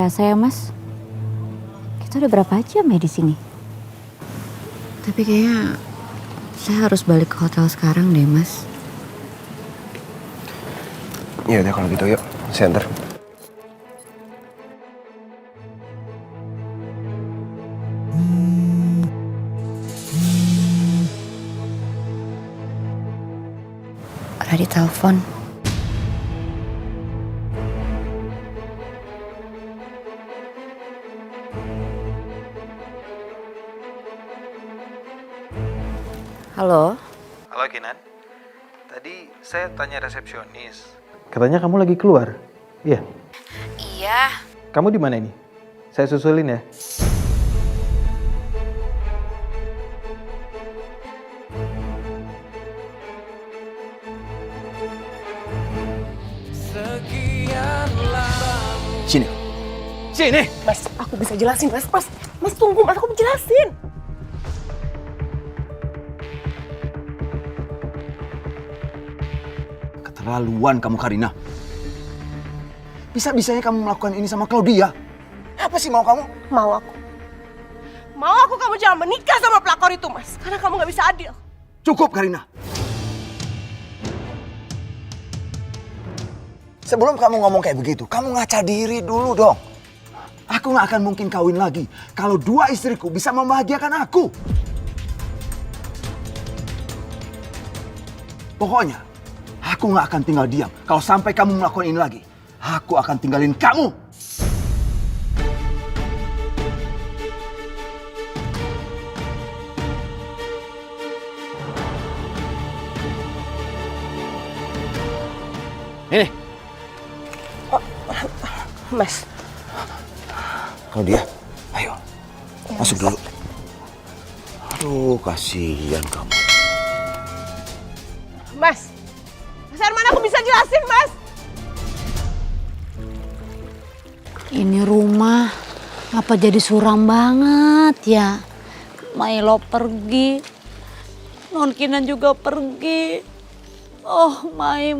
kerasa ya Mas. Kita udah berapa jam ya di sini? Tapi kayaknya saya harus balik ke hotel sekarang deh Mas. Ya udah kalau gitu yuk, saya antar. Udah ditelepon. Halo? Halo Kinan, tadi saya tanya resepsionis. Katanya kamu lagi keluar, iya? Iya. Kamu di mana ini? Saya susulin ya. Sini. Sini. Mas, aku bisa jelasin, Mas. Mas tunggu, Mas, aku mau jelasin. Keterlaluan kamu, Karina. Bisa-bisanya kamu melakukan ini sama Claudia. Apa sih mau kamu? Mau aku kamu jangan menikah sama pelakor itu, Mas. Karena kamu gak bisa adil. Cukup, Karina. Sebelum kamu ngomong kayak begitu, kamu ngaca diri dulu dong. Aku gak akan mungkin kawin lagi kalau dua istriku bisa membahagiakan aku. Pokoknya, aku gak akan tinggal diam kalau sampai kamu melakukan ini lagi. Aku akan tinggalin kamu. Ini. Mas. Claudia, ayo. Masuk dulu. Aduh, kasihan kamu. Mas Herman, aku bisa jelasin, Mas. Ini rumah apa jadi suram banget ya? Milo pergi, Non Kinan juga pergi. Oh, Mai.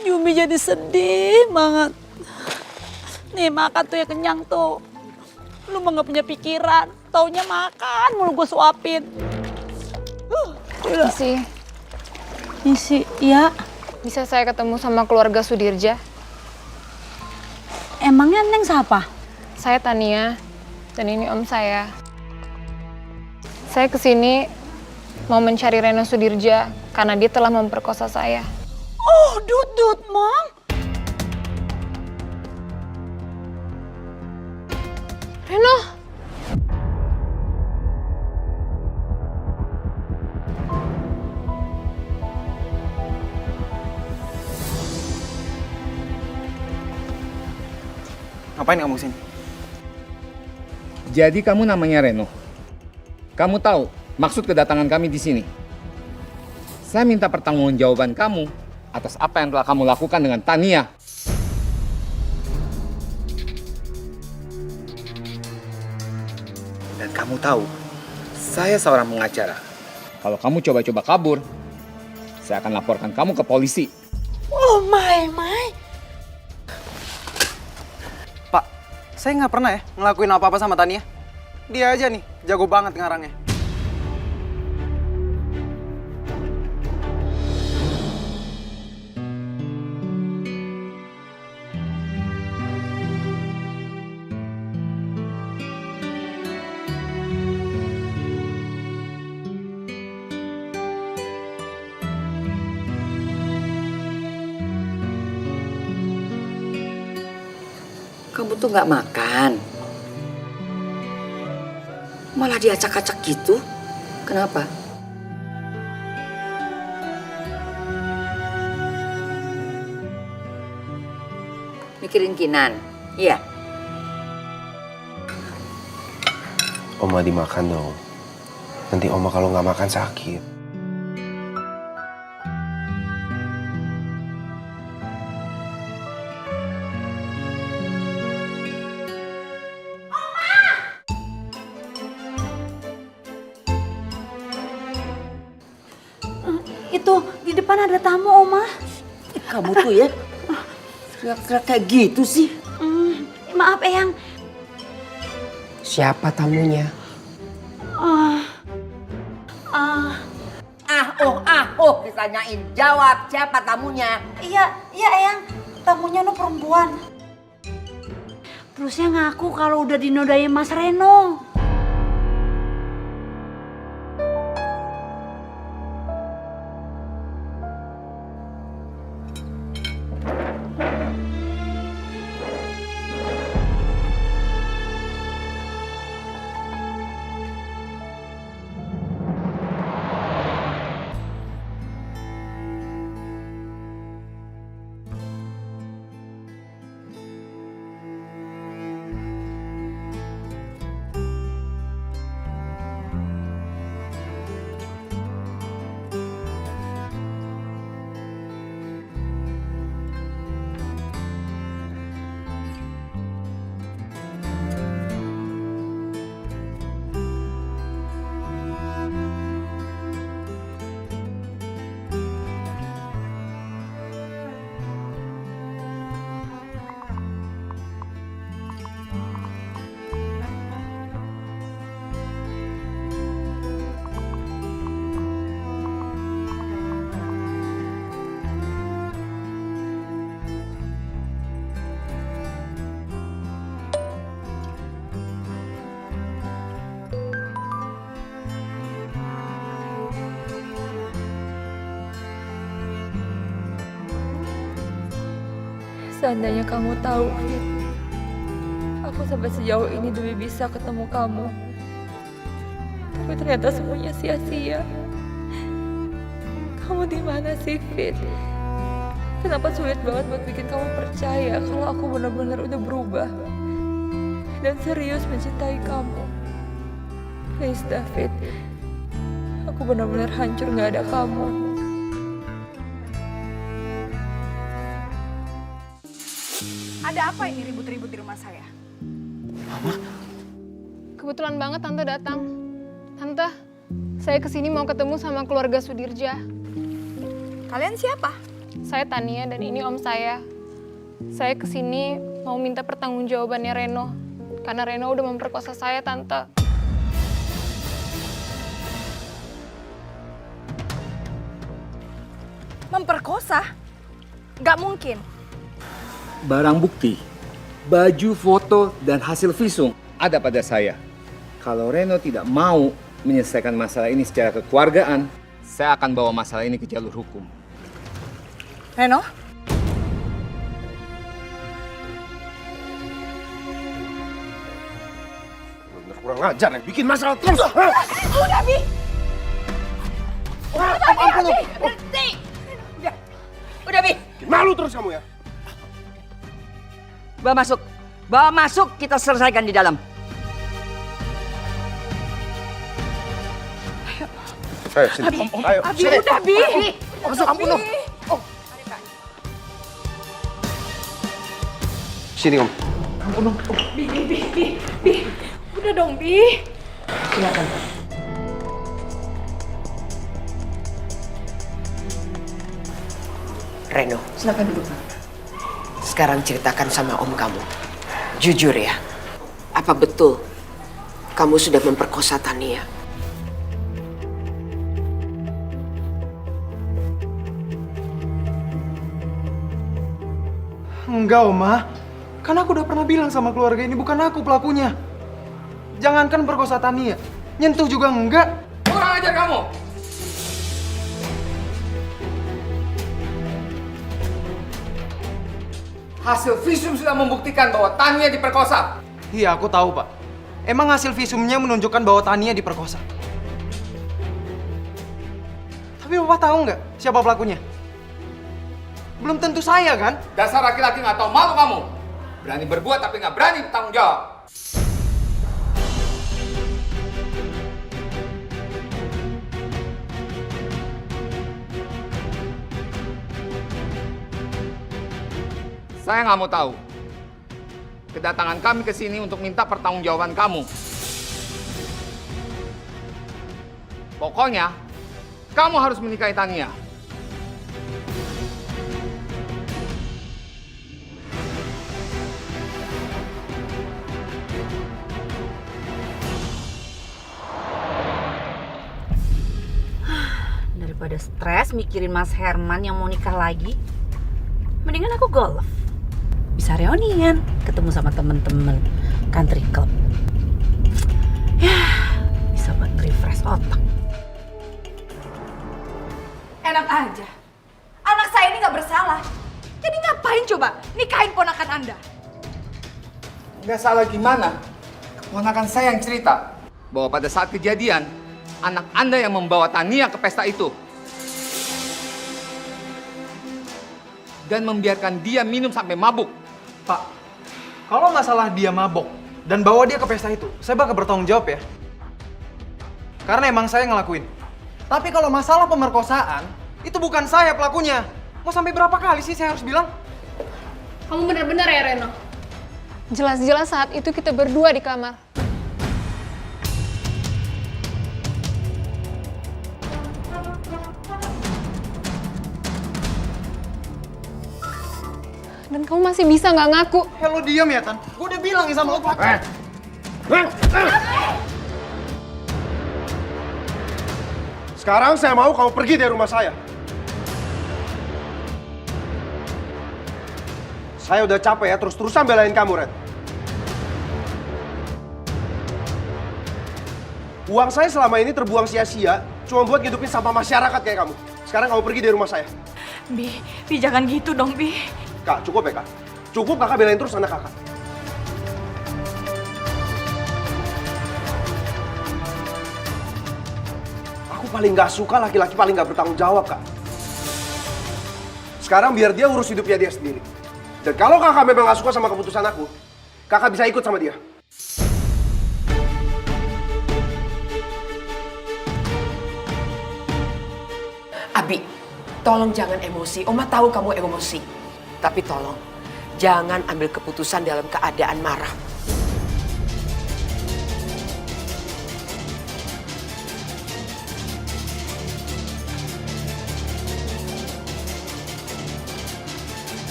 Yumi jadi sedih banget. Nih makan tuh ya kenyang tuh. Lu mah gak punya pikiran, taunya makan mulu gue suapin. Misi, ya. Bisa saya ketemu sama keluarga Sudirja? Emangnya Neng siapa? Saya Tania, dan ini om saya. Saya kesini mau mencari Reno Sudirja karena dia telah memperkosa saya. Oh, Dut, Mong. Reno! Ngapain kamu kesini? Jadi kamu namanya Reno. Kamu tahu maksud kedatangan kami di sini. Saya minta pertanggungjawaban kamu atas apa yang telah kamu lakukan dengan Tania. Dan kamu tahu, saya seorang pengacara. Kalau kamu coba-coba kabur, saya akan laporkan kamu ke polisi. Oh, Mai. Pak, saya nggak pernah ya ngelakuin apa-apa sama Tania. Dia aja nih, jago banget ngarangnya. Kamu tuh nggak makan. Malah diacak-acak gitu. Kenapa? Mikirin Kinan, iya. Oma dimakan dong. Nanti Oma kalau nggak makan sakit. Itu di depan ada tamu, Oma. Kamu tuh ya, teriak-teriak kayak gitu sih. Maaf, Eyang. Siapa tamunya? Ditanyain. Jawab, siapa tamunya? Iya, Eyang. Tamunya no perempuan. Terusnya ngaku kalau udah dinodai Mas Reno. Seandainya kamu tahu, Fit, aku sampai sejauh ini demi bisa ketemu kamu. Tapi ternyata semuanya sia-sia. Kamu di mana sih, Fit? Kenapa sulit banget buat bikin kamu percaya kalau aku benar-benar udah berubah dan serius mencintai kamu? Please, David. Aku benar-benar hancur gak ada kamu. Ada apa ini ribut-ribut di rumah saya? Kebetulan banget Tante datang. Tante, saya kesini mau ketemu sama keluarga Sudirja. Kalian siapa? Saya Tania dan ini om saya. Saya kesini mau minta pertanggungjawabannya Reno. Karena Reno udah memperkosa saya, Tante. Memperkosa? Gak mungkin. Barang bukti, baju, foto, dan hasil visum ada pada saya. Kalau Reno tidak mau menyelesaikan masalah ini secara kekeluargaan, saya akan bawa masalah ini ke jalur hukum. Reno? Bener kurang ajar ya, bikin masalah terus. Udah, Bi! Berhenti! Udah, Bi! Malu terus kamu ya. Bawa masuk, kita selesaikan di dalam. Ayo, sini. Ayo, Abi, sini. udah, Bi! Masuk, ampun dong. Sini, Om. Bi. Udah dong, Bi. Silakan. Reno, silakan duduk. Sekarang ceritakan sama om kamu. Jujur ya, apa betul kamu sudah memperkosa Tania? Enggak, Oma. Kan aku udah pernah bilang sama keluarga ini bukan aku pelakunya. Jangankan perkosa Tania, nyentuh juga enggak. Kurang ajar kamu! Hasil visum sudah membuktikan bahwa Tania diperkosa. Iya, aku tahu, Pak. Emang hasil visumnya menunjukkan bahwa Tania diperkosa. Tapi Bapak tahu nggak siapa pelakunya? Belum tentu saya, kan? Dasar laki-laki nggak tahu malu kamu. Berani berbuat tapi nggak berani bertanggung jawab. Saya nggak mau tahu. Kedatangan kami ke sini untuk minta pertanggungjawaban kamu. Pokoknya, kamu harus menikahi Tania. daripada stres mikirin Mas Herman yang mau nikah lagi, mendingan aku golf. Bisa reunian, ketemu sama temen-temen country club. Ya, bisa buat refresh otak. Enak aja. Anak saya ini nggak bersalah. Jadi ngapain coba nikahin ponakan Anda? Nggak salah gimana? Keponakan saya yang cerita bahwa pada saat kejadian, anak Anda yang membawa Tania ke pesta itu. Dan membiarkan dia minum sampai mabuk. Pak, kalau masalah dia mabok dan bawa dia ke pesta itu, saya bakal bertanggung jawab ya. Karena emang saya ngelakuin. Tapi kalau masalah pemerkosaan, itu bukan saya pelakunya. Mau sampai berapa kali sih saya harus bilang? Kamu benar-benar ya, Reno? Jelas-jelas saat itu kita berdua di kamar. Dan kamu masih bisa nggak ngaku? Lo diam ya, Tan. Gue udah bilang ya sama lo, Pak. Sekarang saya mau kamu pergi dari rumah saya. Saya udah capek ya terus-terusan belain kamu, Red. Uang saya selama ini terbuang sia-sia cuma buat ngidupin sampah masyarakat kayak kamu. Sekarang kamu pergi dari rumah saya. Bi jangan gitu dong, Bi. Kak, cukup ya, Kak? Cukup kakak belain terus anak kakak. Aku paling gak suka laki-laki paling gak bertanggung jawab, Kak. Sekarang biar dia urus hidupnya dia sendiri. Dan kalau kakak memang gak suka sama keputusan aku, kakak bisa ikut sama dia. Abi, tolong jangan emosi. Oma tahu kamu emosi. Tapi tolong, jangan ambil keputusan dalam keadaan marah.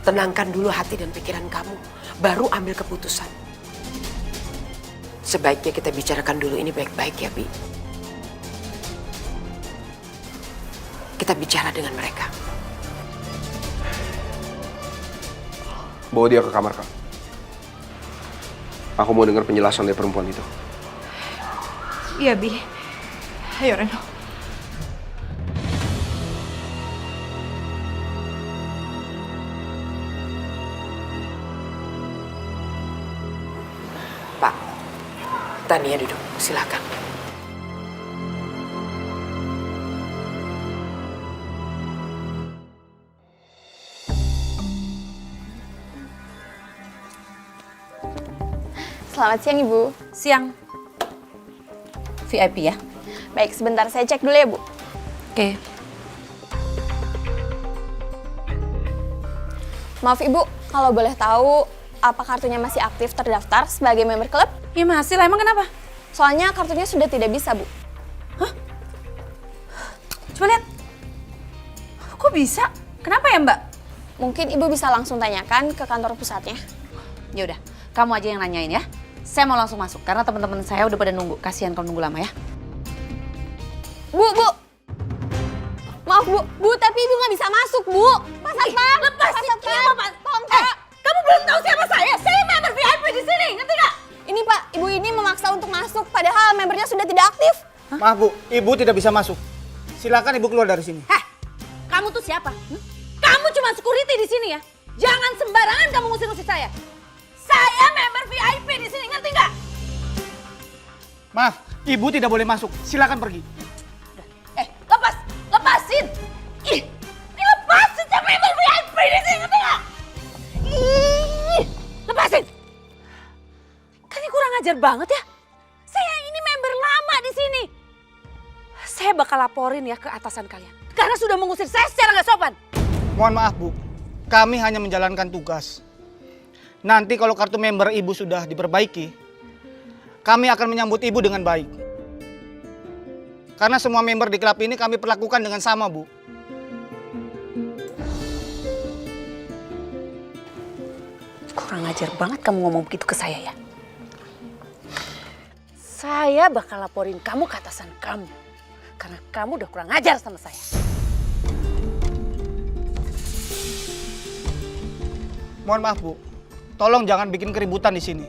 Tenangkan dulu hati dan pikiran kamu, baru ambil keputusan. Sebaiknya kita bicarakan dulu ini baik-baik ya, Bi. Kita bicara dengan mereka. Bawa dia ke kamar, Kak. Aku mau dengar penjelasan dari perempuan itu. Iya, Bi. Ayo, Reno. Pak, Tania duduk, silakan. Selamat siang, Ibu. Siang. VIP ya? Baik, sebentar saya cek dulu ya, Bu. Oke. Maaf, Ibu. Kalau boleh tahu, apa kartunya masih aktif terdaftar sebagai member klub? Ya masih lah, emang kenapa? Soalnya kartunya sudah tidak bisa, Bu. Coba lihat. Kok bisa? Kenapa ya, Mbak? Mungkin Ibu bisa langsung tanyakan ke kantor pusatnya. Ya udah, kamu aja yang nanyain ya. Saya mau langsung masuk karena teman-teman saya udah pada nunggu. Kasihan kalau nunggu lama ya. Bu! Maaf, Bu, tapi Ibu nggak bisa masuk, Bu. Pak Satpam! Lepasin dia, Pak. Tolong, Pak. Kamu belum tahu siapa saya? Saya member VIP di sini, ngerti nggak? Ini, Pak, Ibu ini memaksa untuk masuk, padahal membernya sudah tidak aktif. Maaf, Bu. Ibu tidak bisa masuk. Silakan Ibu keluar dari sini. Kamu tuh siapa? Kamu cuma security di sini ya? Jangan sembarangan kamu ngusir-ngusir saya. Saya member VIP di sini, ngerti nggak? Maaf, Ibu tidak boleh masuk. Silakan pergi. Lepasin! Ih, ini lepasin saya member VIP di sini, ngerti nggak? Ih, lepasin! Kan ini kurang ajar banget ya. Saya ini member lama di sini. Saya bakal laporin ya ke atasan kalian. Karena sudah mengusir saya secara nggak sopan. Mohon maaf, Bu. Kami hanya menjalankan tugas. Nanti kalau kartu member Ibu sudah diperbaiki, kami akan menyambut Ibu dengan baik. Karena semua member di klub ini kami perlakukan dengan sama, Bu. Kurang ajar banget kamu ngomong begitu ke saya ya. Saya bakal laporin kamu ke atasan kamu. Karena kamu udah kurang ajar sama saya. Mohon maaf, Bu. Tolong jangan bikin keributan di sini.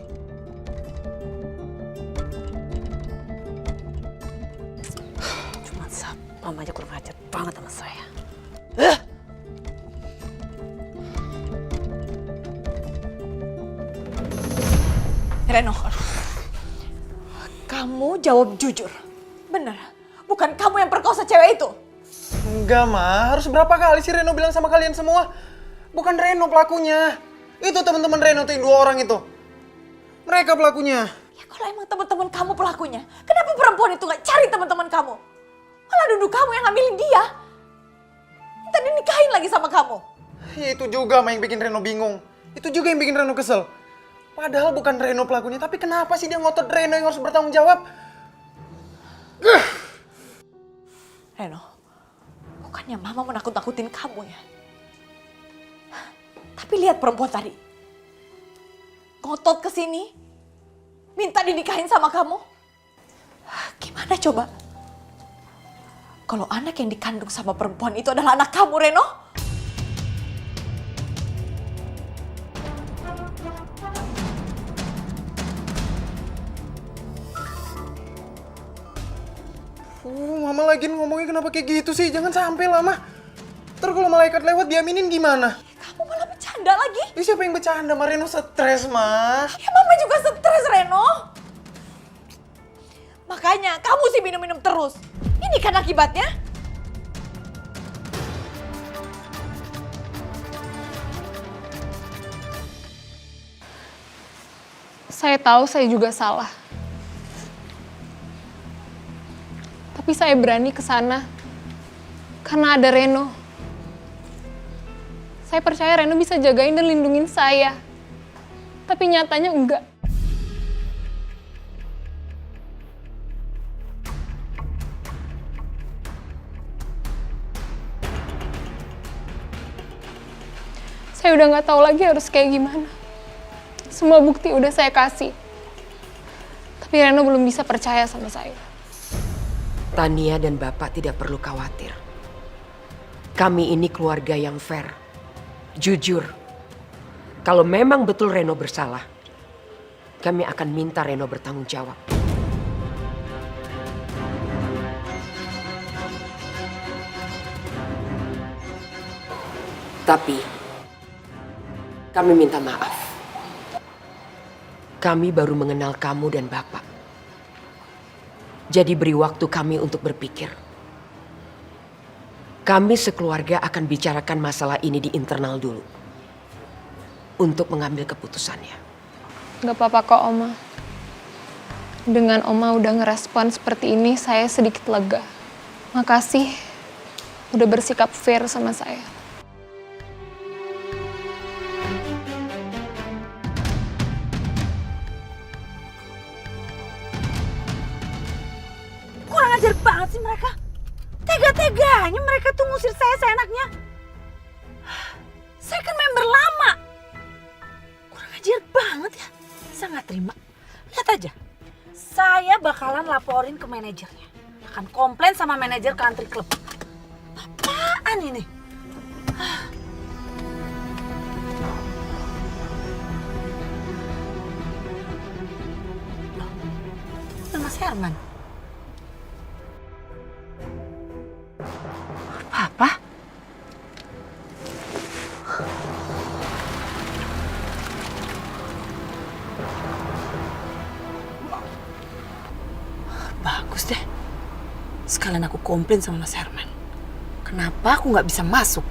Cuma Sapam aja kurang ajar banget sama saya. Reno, kamu jawab jujur. Bener, bukan kamu yang perkosa cewek itu. Enggak, Ma. Harus berapa kali sih Reno bilang sama kalian semua? Bukan Reno pelakunya. Itu teman-teman Reno tuh yang 2 orang itu. Mereka pelakunya. Ya kalau emang teman-teman kamu pelakunya, kenapa perempuan itu gak cari teman-teman kamu? Malah duduk kamu yang ngambilin dia. Minta dinikahin lagi sama kamu. Ya, itu juga Ma yang bikin Reno bingung. Itu juga yang bikin Reno kesel. Padahal bukan Reno pelakunya, tapi kenapa sih dia ngotot Reno yang harus bertanggung jawab? Reno, bukannya mama menakut-nakutin kamu ya? Tapi lihat perempuan tadi. Ngotot ke sini, minta dinikahin sama kamu. Gimana coba? Kalau anak yang dikandung sama perempuan itu adalah anak kamu, Reno? Mama lagi ngomongnya kenapa kayak gitu sih? Jangan sampai lah, Ma. Ntar kalau malaikat lewat diaminin gimana? Kamu malah bercanda lagi. Siapa yang bercanda? Ma, Reno stres, Ma. Ya mama juga stres, Reno. Makanya kamu sih minum-minum terus. Ini kan akibatnya. Saya tahu saya juga salah. Tapi saya berani ke sana karena ada Reno. Saya percaya Reno bisa jagain dan lindungin saya. Tapi nyatanya enggak. Saya udah nggak tahu lagi harus kayak gimana. Semua bukti udah saya kasih. Tapi Reno belum bisa percaya sama saya. Tania dan Bapak tidak perlu khawatir. Kami ini keluarga yang fair. Jujur. Kalau memang betul Reno bersalah, kami akan minta Reno bertanggung jawab. Tapi, kami minta maaf. Kami baru mengenal kamu dan Bapak. Jadi beri waktu kami untuk berpikir. Kami sekeluarga akan bicarakan masalah ini di internal dulu. Untuk mengambil keputusannya. Gak apa-apa kok, Oma. Dengan Oma udah ngerespon seperti ini, saya sedikit lega. Makasih udah bersikap fair sama saya. Kurang ajar banget sih mereka. Tega-teganya mereka tuh ngusir saya seenaknya. Saya kan member lama. Kurang ajar banget ya. Saya nggak terima. Lihat aja. Saya bakalan laporin ke manajernya. Akan komplain sama manajer country club. Apaan ini? Loh, Mas Herman. Apa? Bagus deh. Sekalian aku komplain sama Mas Herman. Kenapa aku nggak bisa masuk?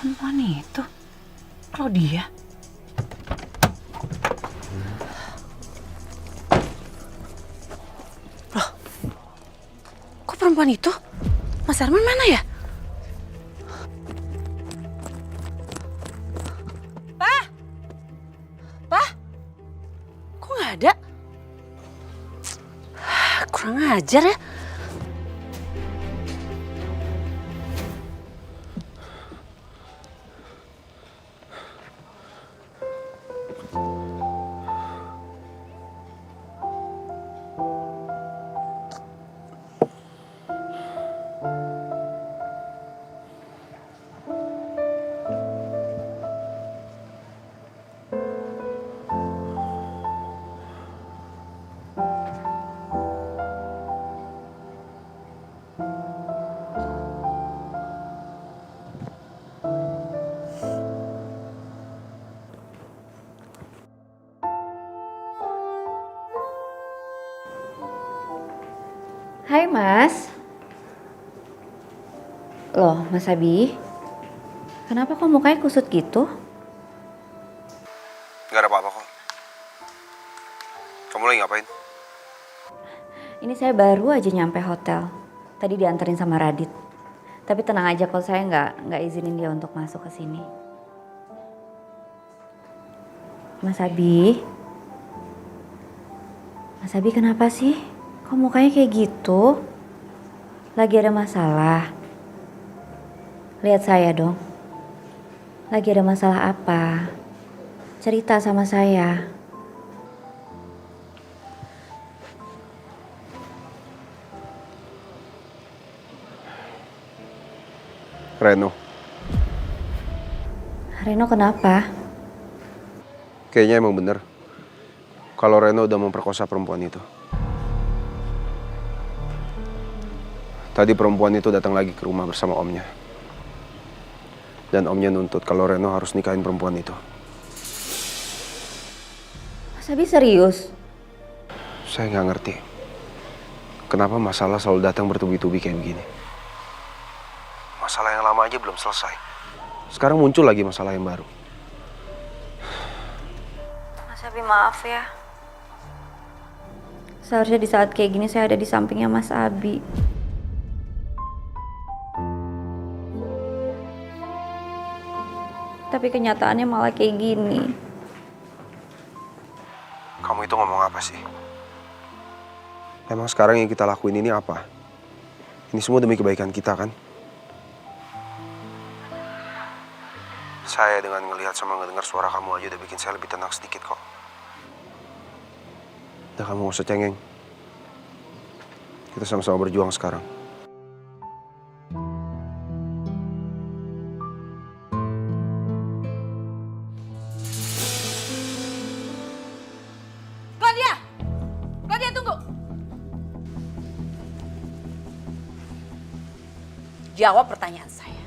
Perempuan itu, Claudia. Loh, kok perempuan itu? Mas Herman mana ya? ada. Kurang ajar ya. Hai Mas. Loh Mas Abi, kenapa kok mukanya kusut gitu? Gak ada apa-apa kok. Kamu lagi ngapain? Ini saya baru aja nyampe hotel. Tadi dianterin sama Radit. Tapi tenang aja kalau saya nggak izinin dia untuk masuk ke sini. Mas Abi kenapa sih? Kok mukanya kayak gitu? Lagi ada masalah? Lihat saya dong. Lagi ada masalah apa? Cerita sama saya. Reno kenapa? Kayaknya emang bener. Kalau Reno udah memperkosa perempuan itu. Tadi perempuan itu datang lagi ke rumah bersama omnya. Dan omnya nuntut kalau Reno harus nikahin perempuan itu. Mas Abi serius? Saya nggak ngerti. Kenapa masalah selalu datang bertubi-tubi kayak begini. Masalah yang lama aja belum selesai. Sekarang muncul lagi masalah yang baru. Mas Abi maaf ya. Seharusnya di saat kayak gini saya ada di sampingnya Mas Abi. Tapi kenyataannya malah kayak gini. Kamu itu ngomong apa sih? Emang sekarang yang kita lakuin ini apa? Ini semua demi kebaikan kita kan? Saya dengan ngelihat sama ngedengar suara kamu aja udah bikin saya lebih tenang sedikit kok. Udah kamu gak usah cengeng. Kita sama-sama berjuang sekarang. Claudia tunggu. Jawab pertanyaan saya.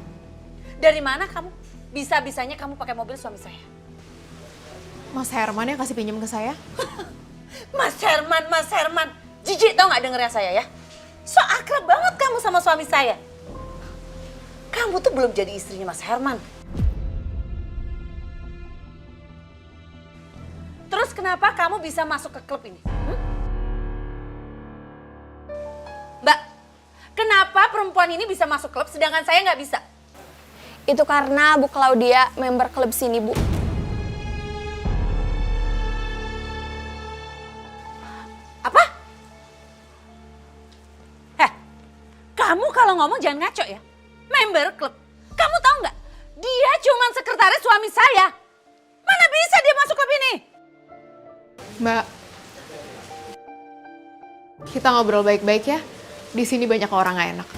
Dari mana kamu? Bisa-bisanya kamu pakai mobil suami saya. Mas Herman yang kasih pinjam ke saya? Mas Herman. Jijik tau gak dengernya saya ya? So akrab banget kamu sama suami saya. Kamu tuh belum jadi istrinya Mas Herman. Terus kenapa kamu bisa masuk ke klub ini? Mbak, kenapa perempuan ini bisa masuk klub sedangkan saya nggak bisa? Itu karena Bu Claudia member klub sini, Bu. Apa? Kamu kalau ngomong jangan ngaco ya. Member klub. Kamu tahu nggak? Dia cuma sekretaris suami saya. Mana bisa dia masuk klub ini? Mbak, kita ngobrol baik-baik ya. Di sini banyak orang gak enak.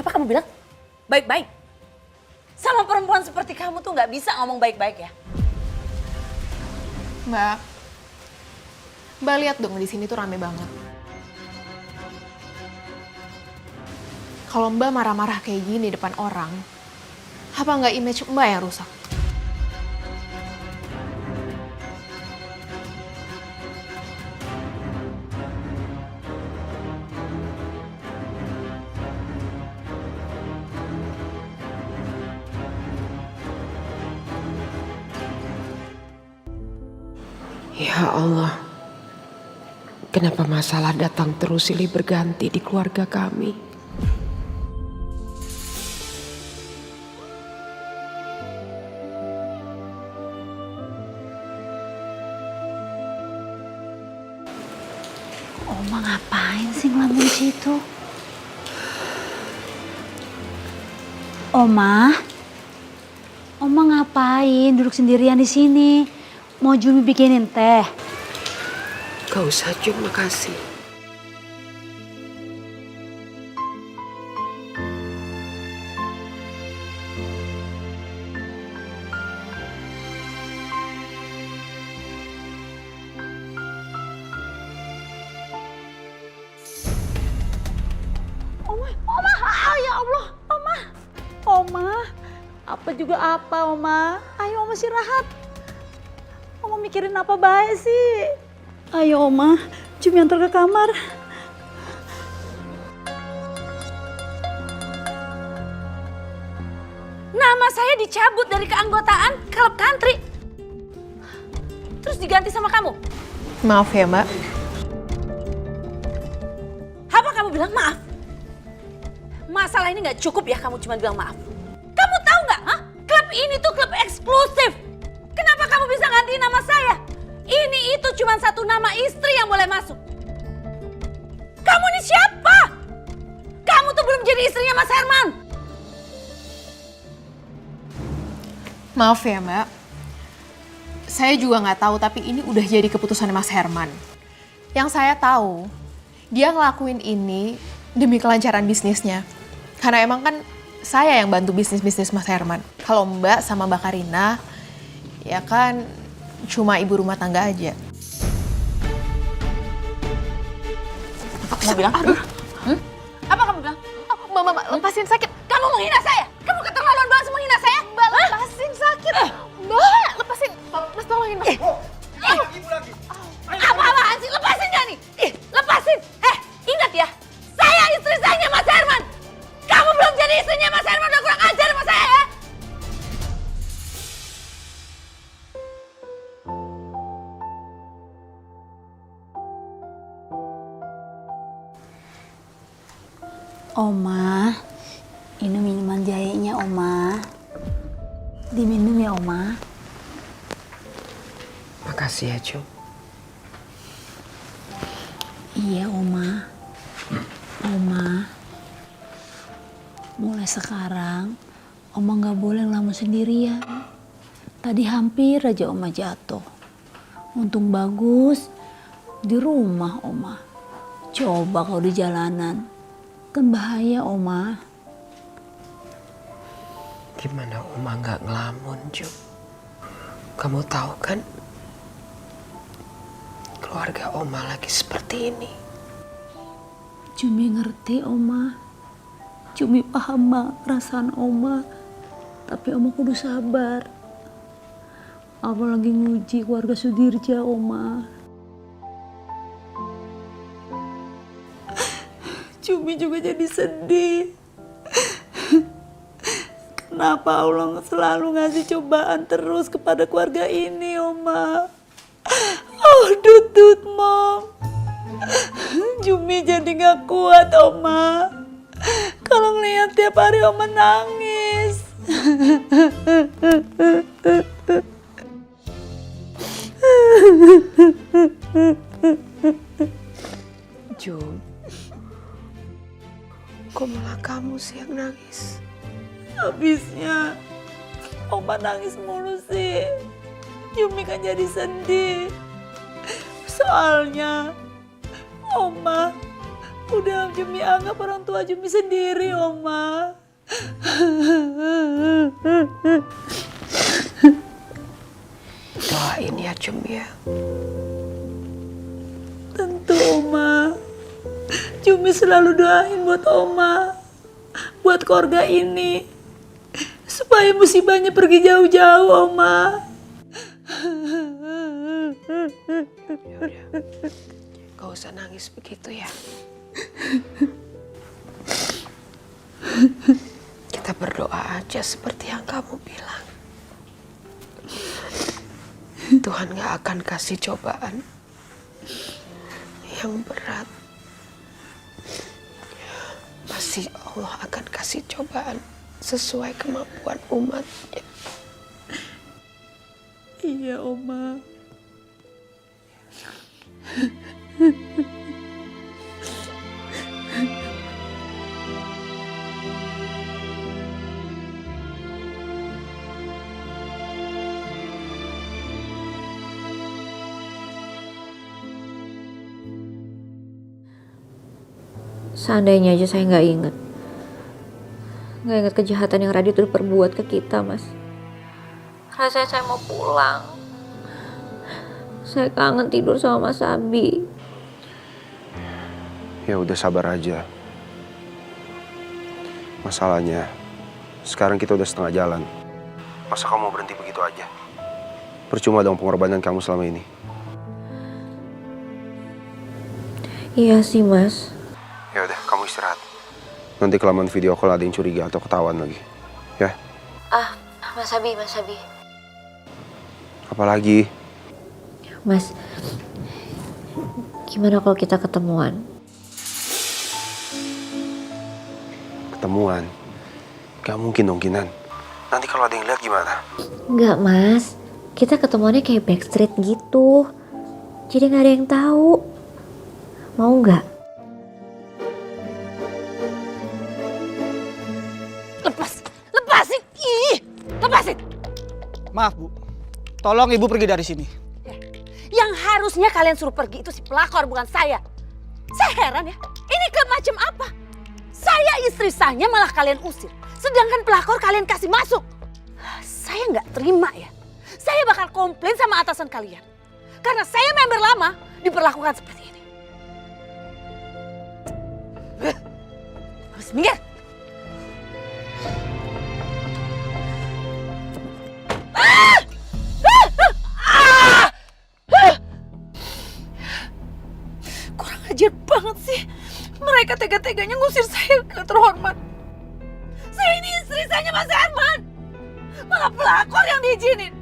Apa kamu bilang? Baik-baik? Sama perempuan seperti kamu tuh nggak bisa ngomong baik-baik ya? Mbak lihat dong di sini tuh rame banget. Kalau Mbak marah-marah kayak gini depan orang, apa nggak image Mbak yang rusak? Ya Allah, kenapa masalah datang terus silih berganti di keluarga kami? ngapain sih ngelamun situ? Oma? Oma ngapain duduk sendirian di sini? Mau Jumi bikinin teh? Gak usah, Jum, makasih. Ya Allah, Oma, apa juga apa, Oma? Ayo Oma istirahat. Oma mikirin apa baik sih? Ayo Oma, Jumi antar ke kamar. Nama saya dicabut dari keanggotaan klub country. Terus diganti sama kamu. Maaf ya, Mbak. Apa kamu bilang maaf? Masalah ini nggak cukup ya kamu cuma bilang maaf. Kamu tahu nggak, klub ini tuh klub eksklusif. Kenapa kamu bisa ganti nama saya? Ini itu cuma satu nama istri yang boleh masuk. Kamu ini siapa? Kamu tuh belum jadi istrinya Mas Herman. Maaf ya, Mbak. Saya juga nggak tahu, tapi ini udah jadi keputusan Mas Herman. Yang saya tahu, dia ngelakuin ini demi kelancaran bisnisnya. Karena emang kan saya yang bantu bisnis-bisnis Mas Herman. Kalau Mbak sama Mbak Karina, ya kan cuma ibu rumah tangga aja. Apa kamu bilang? Aduh. Apa kamu bilang? Mbak, lepasin, sakit. Kamu menghina saya? Kamu keterlaluan banget menghina saya? Mbak, lepasin, sakit. Mbak, lepasin. Mas, tolongin, Mas. Apa-apaan sih? Lepasin gak nih? Lepasin. Ingat ya, saya istri saya Mas Herman. Kamu belum jadi istrinya Mas Herman, udah kurang ajar sama saya ya. Oma, ini minuman jahenya Oma. Diminum ya Oma. Makasih ya, Jum. Iya Oma. Oma, mulai sekarang Oma gak boleh ngelamun sendirian. Tadi hampir aja Oma jatuh. Untung bagus di rumah Oma. Coba kalau di jalanan, kan bahaya Oma. Gimana Oma nggak ngelamun, Jum? Kamu tahu kan, keluarga Oma lagi seperti ini. Jumi ngerti Oma. Jumi paham banget perasaan Oma. Tapi Oma kudu sabar. Apalagi nguji keluarga Sudirja Oma. Jumi juga jadi sedih. Kenapa Allah selalu ngasih cobaan terus kepada keluarga ini, Oma? Oh, Dut, Mom. Jumi jadi gak kuat, Oma. Kalau ngeliat tiap hari Oma nangis. Jum, kok malah kamu sih yang nangis? Habisnya Oma nangis mulu sih. Jumi kan jadi sedih. Soalnya Oma udah Jumi anggap orang tua Jumi sendiri, Oma. Doain ya, Jum ya. Tentu, Oma. Jumi selalu doain buat Oma, buat keluarga ini, supaya musibahnya pergi jauh-jauh, Oma. Yaudah, gak usah nangis begitu ya. Kita berdoa aja seperti yang kamu bilang. Tuhan gak akan kasih cobaan yang berat. Pasti Allah akan kasih cobaan sesuai kemampuan umatnya. Iya, Oma. Seandainya aja saya nggak inget kejahatan yang Radit udah perbuat ke kita, Mas. Rasanya saya mau pulang. Saya kangen tidur sama Mas Abi. Ya udah sabar aja. Masalahnya, sekarang kita udah setengah jalan. Masa kamu mau berhenti begitu aja? Percuma dong pengorbanan kamu selama ini. Iya sih, Mas. Ya udah, kamu istirahat. Nanti kelamaan video call ada yang curiga atau ketahuan lagi. Ya? Mas Abi. Apalagi? Mas, gimana kalau kita ketemuan? Ketemuan? Gak mungkin dong, Kinan. Nanti kalau ada yang lihat gimana? Enggak, Mas. Kita ketemuannya kayak backstreet gitu. Jadi gak ada yang tahu. Mau nggak? Lepasin! Lepasin! Maaf, Bu. Tolong Ibu pergi dari sini. Yang harusnya kalian suruh pergi itu si pelakor, bukan saya. Saya heran ya, ini klub macam apa? Saya istri sahnya malah kalian usir. Sedangkan pelakor kalian kasih masuk. Saya nggak terima ya. Saya bakal komplain sama atasan kalian. Karena saya member lama diperlakukan seperti ini. Harus minggir. Kurang ajar banget sih. Mereka tega-teganya ngusir saya ke terhormat. Saya ini istri saya Mas Herman. Malah pelakor yang diizinin.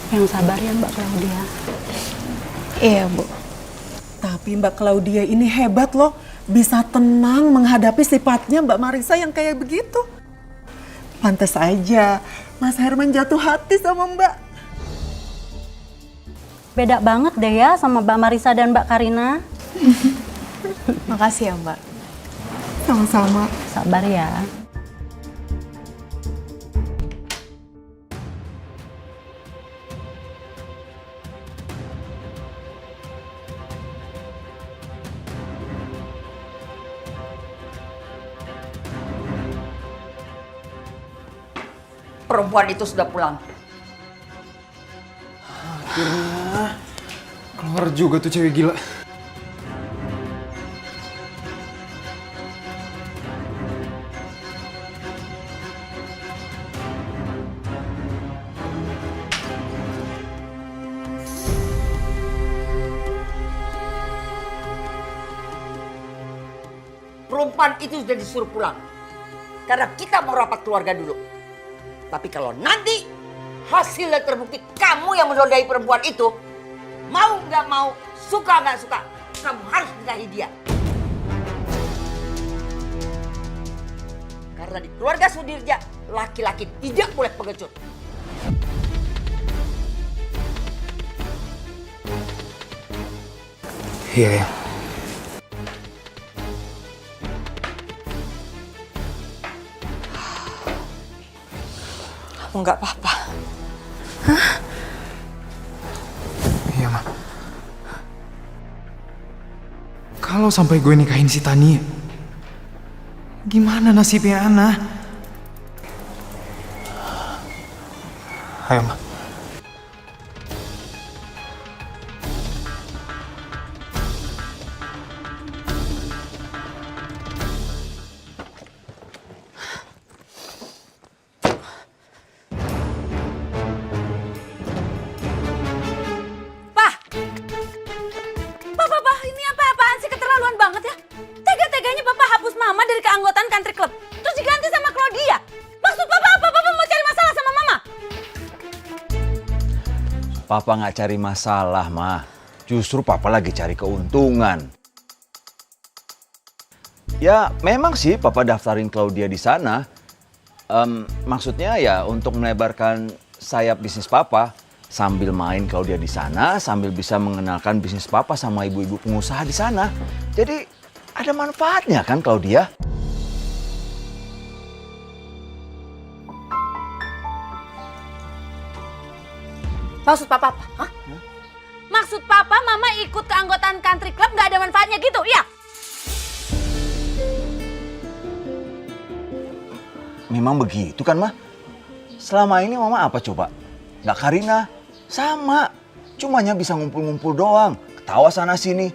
Yang sabar ya Mbak Claudia. Iya, Bu. Tapi Mbak Claudia ini hebat loh. Bisa tenang menghadapi sifatnya Mbak Marisa yang kayak begitu. Pantes aja Mas Herman jatuh hati sama Mbak. Beda banget deh ya sama Mbak Marisa dan Mbak Karina. Makasih ya, Mbak. Sama-sama. Sabar ya. Perempuan itu sudah pulang. Akhirnya keluar juga tuh cewek gila. Perempuan itu sudah disuruh pulang. Karena kita mau rapat keluarga dulu. Tapi kalau nanti hasilnya terbukti kamu yang menodai perempuan itu, mau nggak mau, suka nggak suka, kamu harus nikahi dia. Karena di keluarga Sudirja, laki-laki tidak boleh pengecut. Iya ya. Kamu nggak apa-apa. Iya, Ma. Kalau sampai gue nikahin si Tania, gimana nasibnya Ana? Ayo, Ma. Papa, ini apa-apaan sih, keterlaluan banget ya? Tega-teganya Papa hapus Mama dari keanggotaan country club, terus diganti sama Claudia. Maksud Papa apa? Papa mau cari masalah sama Mama? Papa nggak cari masalah, Ma. Justru Papa lagi cari keuntungan. Ya, memang sih Papa daftarin Claudia di sana. Maksudnya ya untuk melebarkan sayap bisnis Papa. Sambil main kalau dia di sana, sambil bisa mengenalkan bisnis papa sama ibu-ibu pengusaha di sana. Jadi ada manfaatnya kan kalau dia. Maksud papa apa? Hah? Maksud papa mama ikut keanggotaan country club nggak ada manfaatnya gitu, iya? Memang begitu kan, Ma? Selama ini Mama apa coba? Nggak Karina? Sama. Cumanya bisa ngumpul-ngumpul doang. Ketawa sana-sini.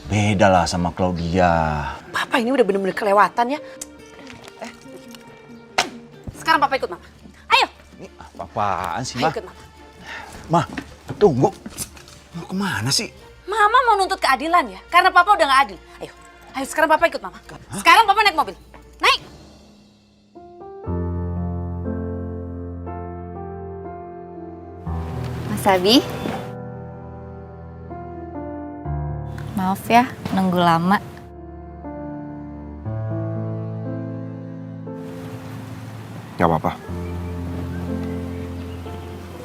Beda lah sama Claudia. Papa ini udah bener-bener kelewatan ya. Sekarang papa ikut mama. Ayo. Ini apa-apaan sih, Ayo Ma? ikut mama. Ma, tunggu. Mau kemana sih? Mama mau nuntut keadilan ya, karena papa udah nggak adil. Ayo, ayo sekarang papa ikut mama. Sekarang papa naik mobil. Naik. Mas Abi, maaf ya nunggu lama. Gak apa-apa.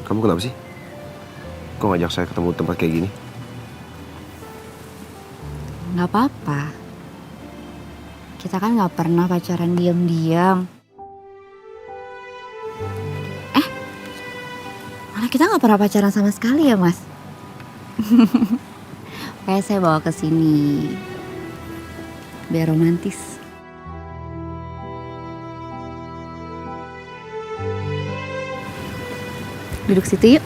Kamu kenapa sih? Kok ngajak saya ketemu di tempat kayak gini? Nggak apa-apa. Kita kan nggak pernah pacaran diam-diam. Malah kita nggak pernah pacaran sama sekali ya, Mas. Kayak saya bawa ke sini biar romantis. Duduk situ yuk.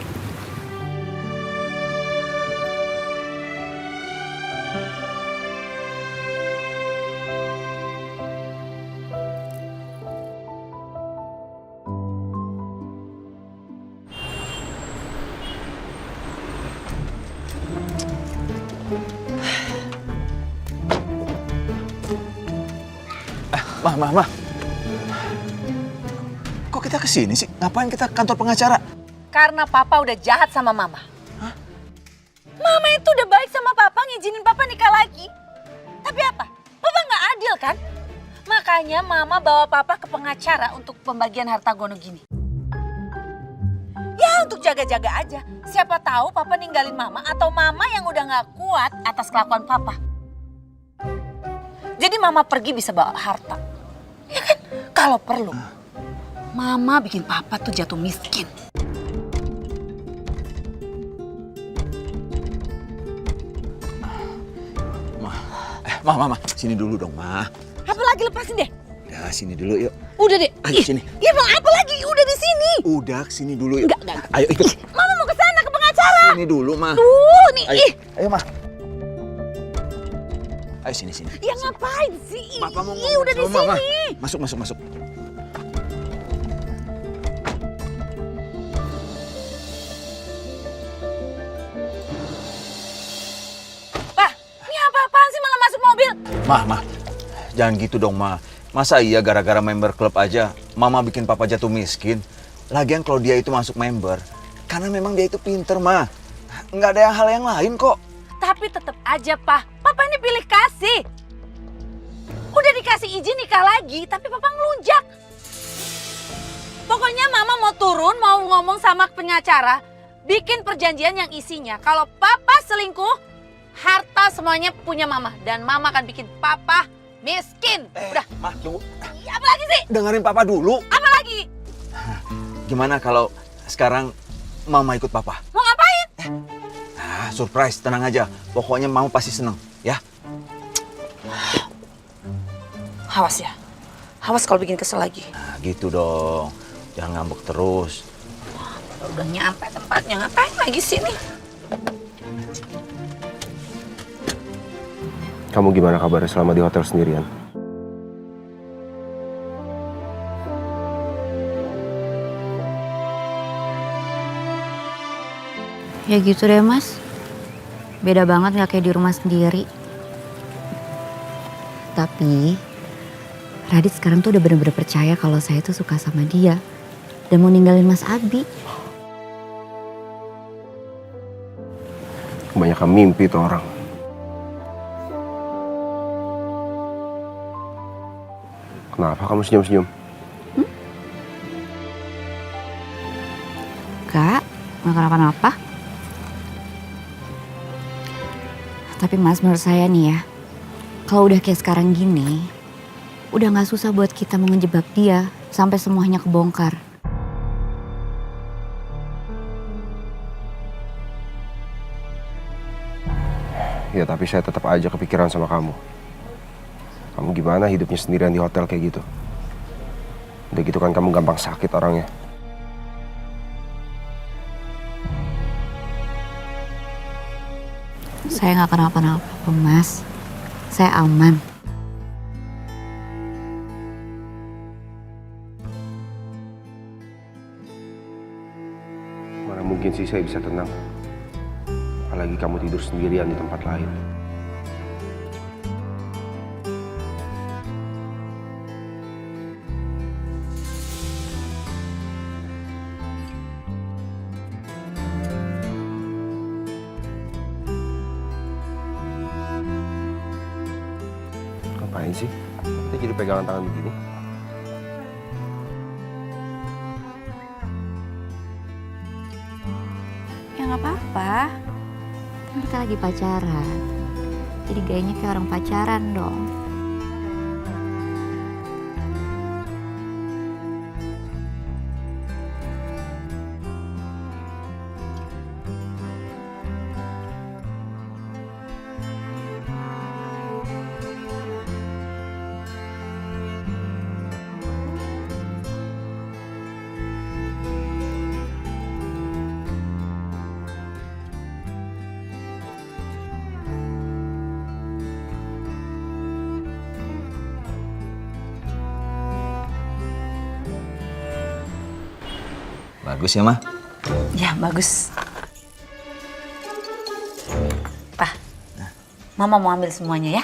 Ma. Kok kita kesini sih? Ngapain kita ke kantor pengacara? Karena papa udah jahat sama mama. Hah? Mama itu udah baik sama papa, ngizinin papa nikah lagi. Tapi apa? Papa nggak adil kan? Makanya mama bawa papa ke pengacara untuk pembagian harta gono gini. Ya untuk jaga-jaga aja. Siapa tahu papa ninggalin mama atau mama yang udah nggak kuat atas kelakuan papa. Jadi mama pergi bisa bawa harta. Ya kan? Kalau perlu, mama bikin papa tuh jatuh miskin. Ma, sini dulu dong, Ma. Apa lagi, lepasin deh. Udah, sini dulu yuk. Udah deh. Ayo sini. Iya mau apa lagi? Udah di sini. Udah, sini dulu yuk. Enggak. Ayo ikut. Mama mau ke sana ke pengacara. Sini dulu, Ma. Tuh, nih. Ayo, Ma. Ayo sini. Ya ngapain sih? Papa mau Ih, udah di sama Mama. sini. Masuk. Pak, ini apa-apaan sih malah masuk mobil? Ma. Jangan gitu dong, Ma. Masa iya gara-gara member klub aja Mama bikin Papa jatuh miskin? Lagian kalau dia itu masuk member karena memang dia itu pinter, Ma. Nggak ada hal yang lain kok. Tapi tetap aja, Pak. Papa ini pilih kasih. Udah dikasih izin nikah lagi, tapi Papa ngelunjak. Pokoknya Mama mau turun, mau ngomong sama pengacara, bikin perjanjian yang isinya kalau Papa selingkuh, harta semuanya punya Mama. Dan Mama akan bikin Papa miskin. Udah. Ma, tunggu. Apa lagi sih? Dengerin Papa dulu. Apa lagi? Gimana kalau sekarang Mama ikut Papa? Mau ngapain? Surprise, tenang aja. Pokoknya Mama pasti seneng, ya? Awas ya. Awas kalau bikin kesel lagi. Nah, gitu dong. Jangan ngambek terus. Udah nyampe tempatnya, ngapain lagi sini? Kamu gimana kabarnya selama di hotel sendirian? Ya gitu deh, Mas. Beda banget gak kayak di rumah sendiri. Tapi Radit sekarang tuh udah bener-bener percaya kalau saya tuh suka sama dia dan mau ninggalin Mas Abi. Kebanyakan mimpi tuh orang. Kenapa kamu senyum-senyum? nggak kenapa-napa. Tapi Mas, menurut saya nih ya, kalau udah kayak sekarang gini, udah nggak susah buat kita mau ngejebak dia sampai semuanya kebongkar. Ya tapi saya tetap aja kepikiran sama kamu. Kamu gimana hidupnya sendirian di hotel kayak gitu? Udah gitu kan kamu gampang sakit orangnya. Saya nggak kenapa-napa, Mas. Saya aman. Mana mungkin sih saya bisa tenang? Apalagi kamu tidur sendirian di tempat lain. Ngapain sih? Kita jadi pegangan tangan begini. Ya nggak apa-apa. Kan kita lagi pacaran. Jadi gayanya kayak orang pacaran dong. Bagus ya, Ma? Ya, bagus. Pak, Mama mau ambil semuanya ya?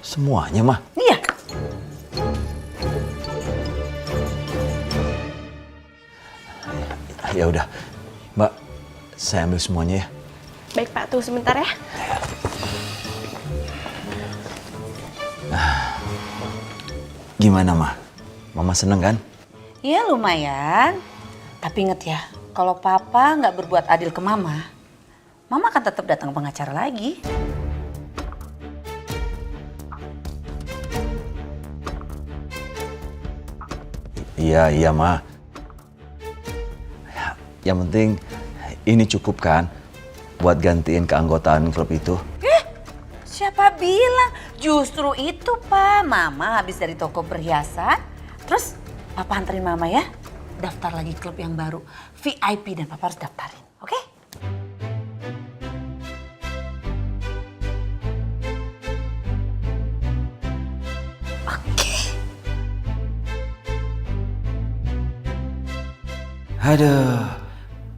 Semuanya, Ma? Iya. Ya udah, Mbak, saya ambil semuanya ya. Baik Pak, tunggu sebentar ya. Gimana, Ma? Mama seneng kan? Iya lumayan. Tapi inget ya, kalau Papa nggak berbuat adil ke Mama, Mama akan tetap datang ke pengacara lagi. Iya, Ma. Yang penting ini cukup kan buat gantiin keanggotaan klub itu. Siapa bilang? Justru itu Pak, Mama habis dari toko perhiasan, terus Papa anterin Mama ya, daftar lagi klub yang baru, VIP, dan Papa harus daftarin, oke? Aduh,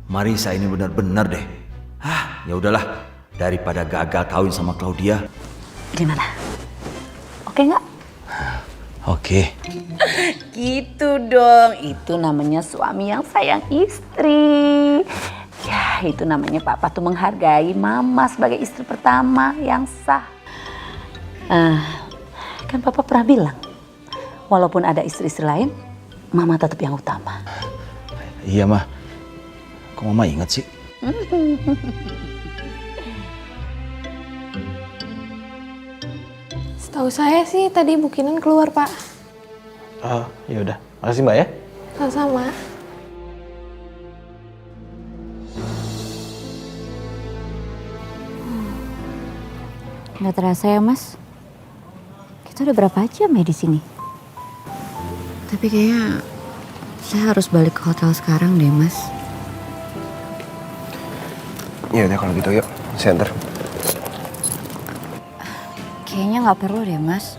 Marisa ini benar-benar deh. Ya udahlah, daripada gagal kawin sama Claudia. Gimana? Oke nggak? Oke. Gitu dong, itu namanya suami yang sayang istri. Ya, itu namanya Papa tuh menghargai Mama sebagai istri pertama yang sah. Kan Papa pernah bilang, walaupun ada istri-istri lain, Mama tetap yang utama. Iya, Ma. Kok Mama ingat sih? Setahu saya sih tadi Bu Kinan keluar Pak. Oh, ya udah. Makasih Mbak ya. Sama-sama. Nggak terasa ya, Mas? Kita udah berapa jam ya di sini? Tapi kayaknya saya harus balik ke hotel sekarang deh, Mas. Ya udah kalau gitu yuk, saya antar. Kayaknya nggak perlu deh, Mas.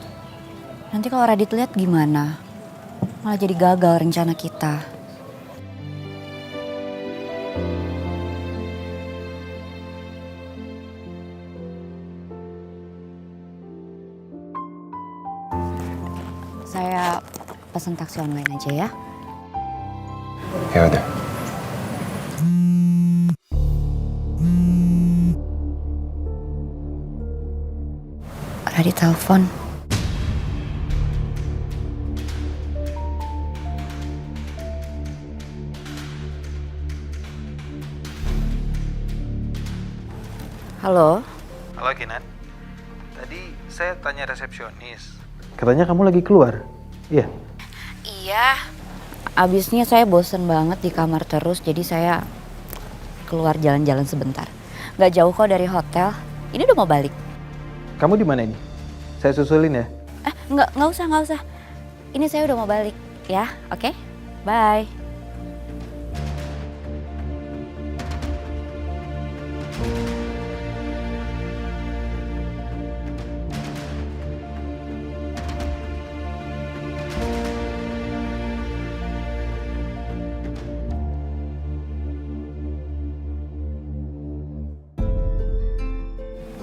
Nanti kalau Radit lihat gimana? Malah jadi gagal rencana kita. Saya pesan taksi online aja ya. Ya udah. Radit telepon. Halo? Halo Kinan. Tadi saya tanya resepsionis. Katanya kamu lagi keluar. Iya. Iya. Abisnya saya bosen banget di kamar terus, jadi saya keluar jalan-jalan sebentar. Gak jauh kok dari hotel. Ini udah mau balik. Kamu di mana ini? Saya susulin ya. Nggak usah. Ini saya udah mau balik, ya, oke? Bye.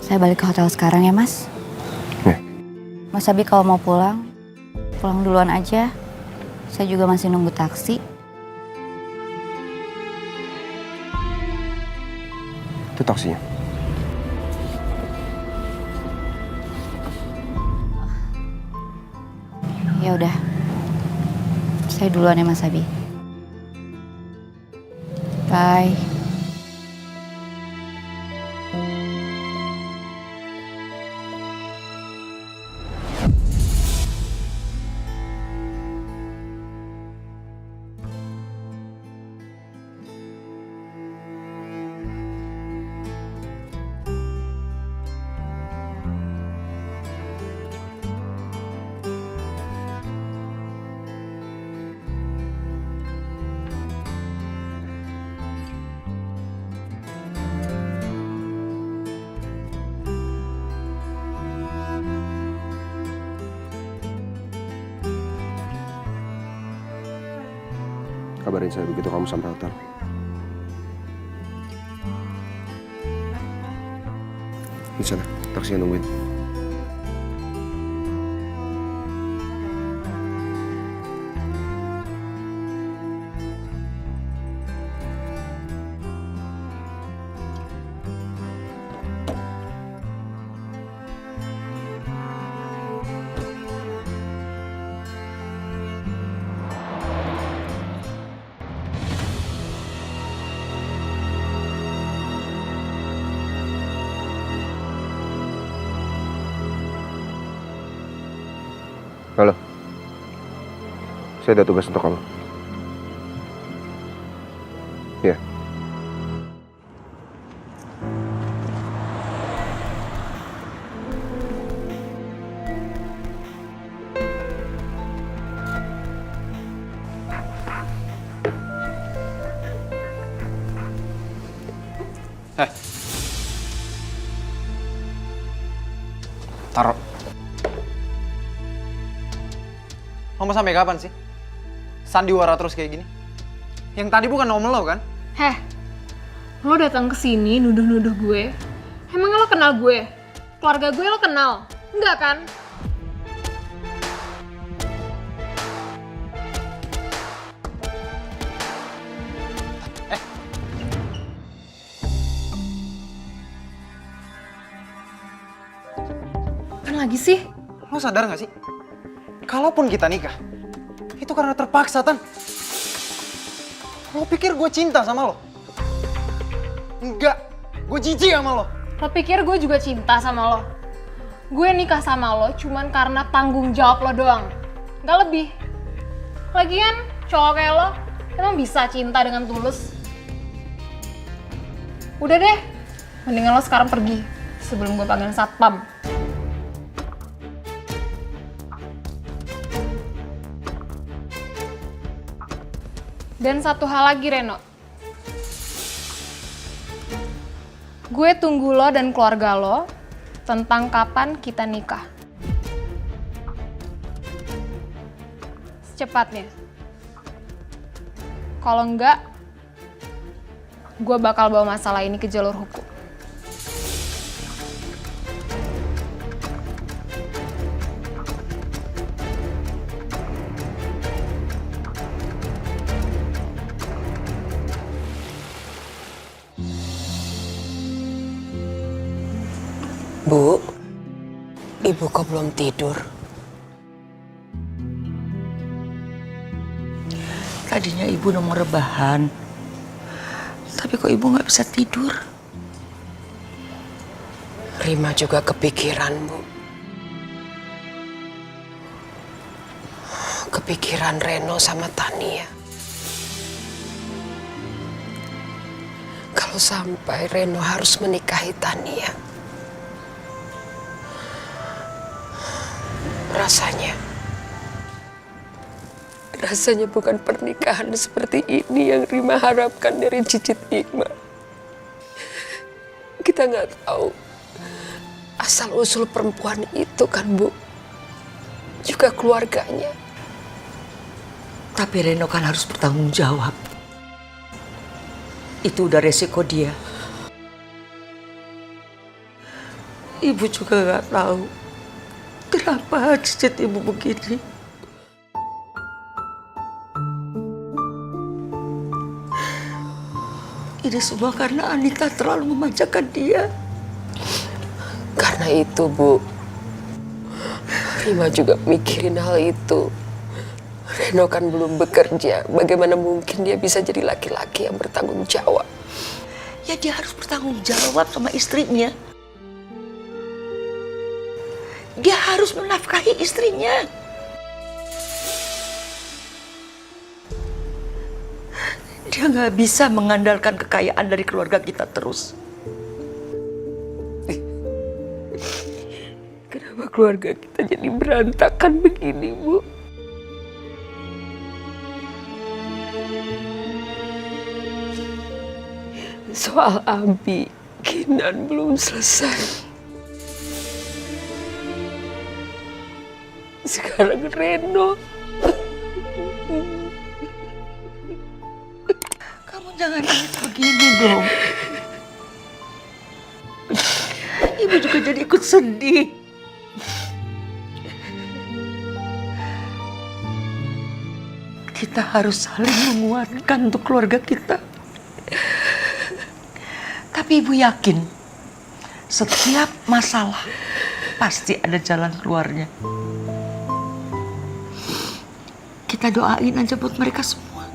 Saya balik ke hotel sekarang ya, Mas. Mas Abi kalau mau pulang duluan aja. Saya juga masih nunggu taksi. Itu taksinya. Ya udah. Saya duluan ya, Mas Abi. Bye. Kabarin saya begitu kamu sampai hotel. Di sana, taksinya nungguin. Halo. Saya ada tugas untuk kamu. Ya. Taruh. Kamu sampai kapan sih? Sandiwara terus kayak gini? Yang tadi bukan om lo kan? Heh, lo datang ke sini nuduh-nuduh gue. Emang lo kenal gue? Keluarga gue lo kenal? Enggak kan? Apa lagi sih? Lo sadar gak sih? Kalaupun kita nikah, itu karena terpaksa, Tan. Lo pikir gue cinta sama lo? Enggak, gue jijik sama lo. Lo pikir gue juga cinta sama lo? Gue nikah sama lo cuman karena tanggung jawab lo doang. Gak lebih. Lagian, cowok kayak lo emang bisa cinta dengan tulus? Udah deh, mendingan lo sekarang pergi sebelum gue panggil satpam. Dan satu hal lagi, Reno. Gue tunggu lo dan keluarga lo tentang kapan kita nikah. Secepatnya. Kalau enggak, gue bakal bawa masalah ini ke jalur hukum. Bu, ibu kok belum tidur? Tadinya ibu udah mau rebahan, tapi kok ibu nggak bisa tidur? Ibu, ibu kok belum tidur? Tadinya ibu udah mau rebahan, tapi kok ibu nggak bisa tidur? Tapi kok ibu nggak bisa tidur? Tadinya ibu udah mau rebahan, tapi kok ibu nggak bisa tidur? Tadinya ibu udah mau rebahan, tapi kok ibu nggak bisa tidur? Tadinya ibu udah mau rebahan, tapi kok ibu nggak bisa tidur? Rima juga kepikiran, Bu. Kepikiran Reno sama Tania. Kalau sampai Reno harus menikahi Tania, rasanya bukan pernikahan seperti ini yang Rima harapkan dari cicit Ima. Kita nggak tahu asal-usul perempuan itu kan, Bu. Juga keluarganya. Tapi Reno kan harus bertanggung jawab. Itu udah resiko dia. Ibu juga nggak tahu kenapa cicit ibu begini. Ini semua karena Anita terlalu memanjakan dia. Karena itu, Bu, Rima juga mikirin hal itu. Reno kan belum bekerja. Bagaimana mungkin dia bisa jadi laki-laki yang bertanggung jawab? Ya dia harus bertanggung jawab sama istrinya. Dia harus menafkahi istrinya. Dia nggak bisa mengandalkan kekayaan dari keluarga kita terus. Kenapa keluarga kita jadi berantakan begini, Bu? Soal Abi, Kinan belum selesai. Sekarang Reno. Kamu jangan nangis begini dong. Ibu juga jadi ikut sedih. Kita harus saling menguatkan untuk keluarga kita. Tapi ibu yakin setiap masalah pasti ada jalan keluarnya. Kita doain aja buat mereka semua.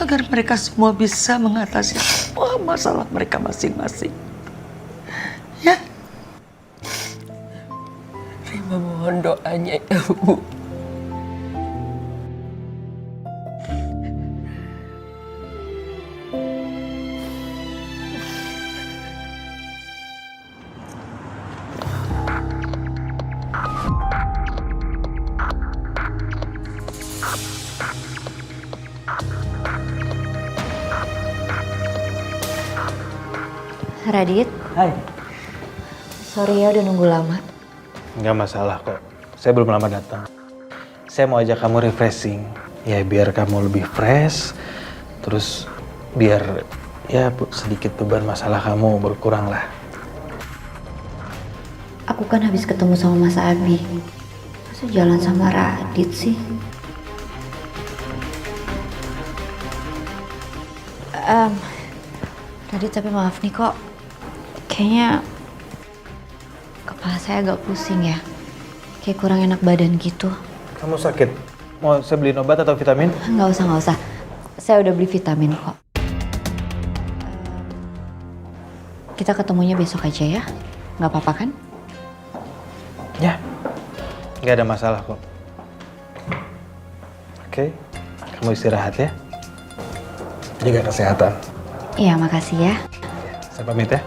Agar mereka semua bisa mengatasi semua masalah mereka masing-masing. Ya? Rima mohon doanya ya, Bu. Radit, Hai. sorry ya udah nunggu lama. Nggak masalah kok. Saya belum lama datang. Saya mau ajak kamu refreshing. Ya biar kamu lebih fresh. Terus biar ya sedikit beban masalah kamu berkurang lah. Aku kan habis ketemu sama Mas Abi. Masa jalan sama Radit sih? Radit tapi maaf nih kok. Kayaknya kepala saya agak pusing ya. Kayak kurang enak badan gitu. Kamu sakit? Mau saya beliin obat atau vitamin? Nggak usah. Saya udah beli vitamin kok. Kita ketemunya besok aja ya. Nggak apa-apa kan? Ya, nggak ada masalah kok. Oke, kamu istirahat ya. Jaga kesehatan. Iya, makasih ya. Saya pamit ya.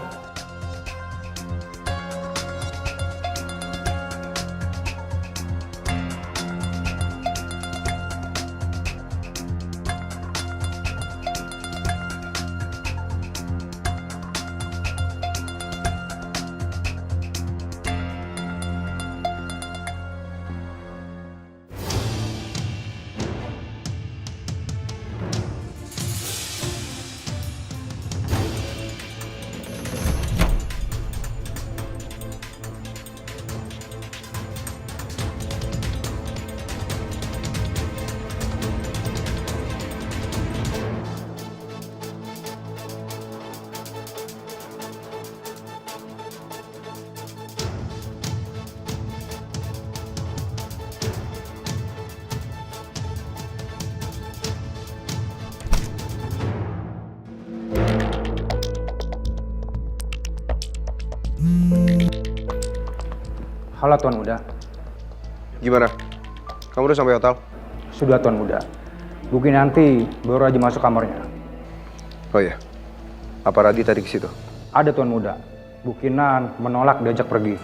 Halo Tuan Muda. Gimana? Kamu udah sampai hotel? Sudah Tuan Muda. Bu Kinanti baru aja masuk kamarnya. Oh iya. Apa Radit tadi ke situ? Ada Tuan Muda. Bu Kinan menolak diajak pergi.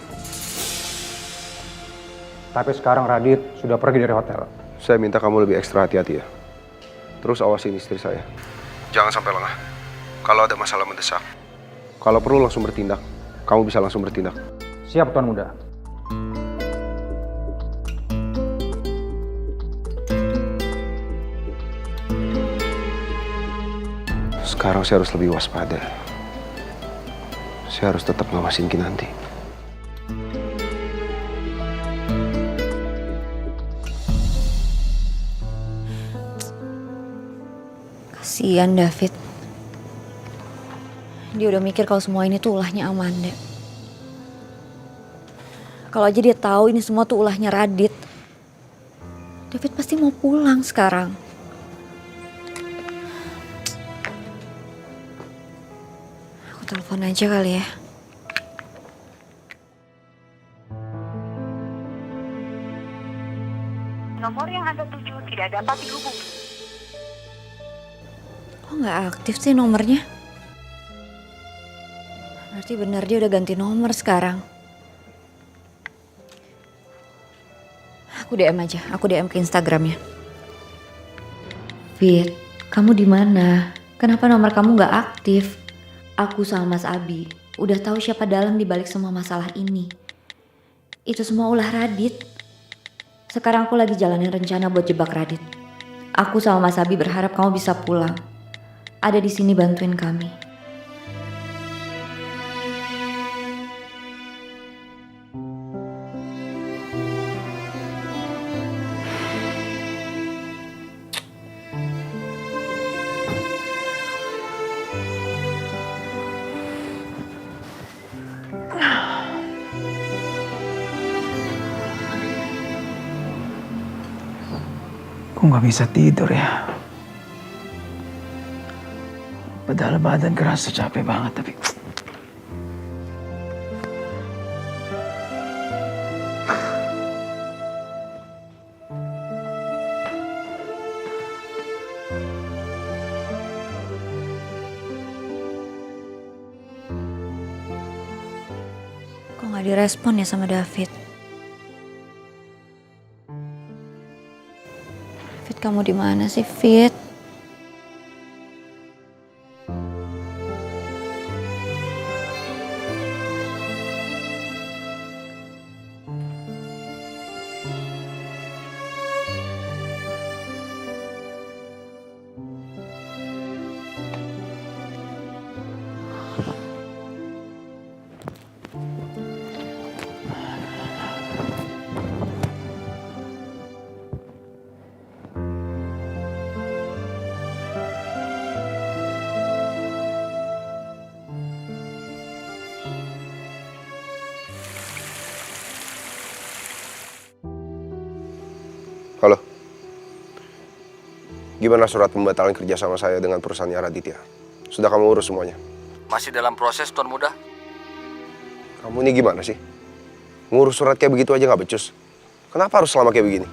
Tapi sekarang Radit sudah pergi dari hotel. Saya minta kamu lebih ekstra hati-hati ya. Terus awasin istri saya. Jangan sampai lengah. Kalau ada masalah mendesak, kalau perlu langsung bertindak. Kamu bisa langsung bertindak. Siap Tuan Muda. Sekarang saya harus lebih waspada. Saya harus tetap ngawasin Kinanti. Kasian David. Dia udah mikir kalau semua ini tuh ulahnya Amanda. Kalau aja dia tahu ini semua tuh ulahnya Radit, David pasti mau pulang sekarang. Aku telepon aja kali ya. Nomor yang Anda tuju tidak dapat dihubungi. Kok nggak aktif sih nomornya? Berarti benar dia udah ganti nomor sekarang. Aku DM aja, aku DM ke Instagramnya. Fit, kamu di mana? Kenapa nomor kamu nggak aktif? Aku sama Mas Abi udah tahu siapa dalang di balik semua masalah ini. Itu semua ulah Radit. Sekarang aku lagi jalanin rencana buat jebak Radit. Aku sama Mas Abi berharap kamu bisa pulang. Ada di sini bantuin kami. Kok nggak bisa tidur ya? Padahal badan kerasa capek banget tapi... Kok nggak direspon ya sama David? Fit, kamu di mana sih, Fit? Halo. Gimana surat pembatalan kerja sama saya dengan perusahaannya Raditya? Sudah kamu urus semuanya? Masih dalam proses, Tuan Muda. Kamu ini gimana sih? Ngurus surat kayak begitu aja nggak becus. Kenapa harus lama kayak begini?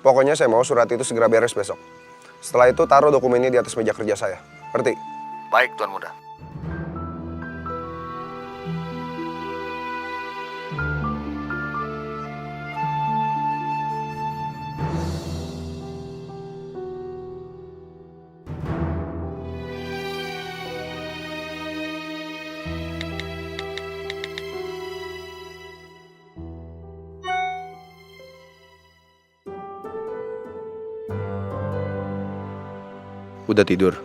Pokoknya saya mau surat itu segera beres besok. Setelah itu taruh dokumennya di atas meja kerja saya. Ngerti? Baik, Tuan Muda. Udah tidur?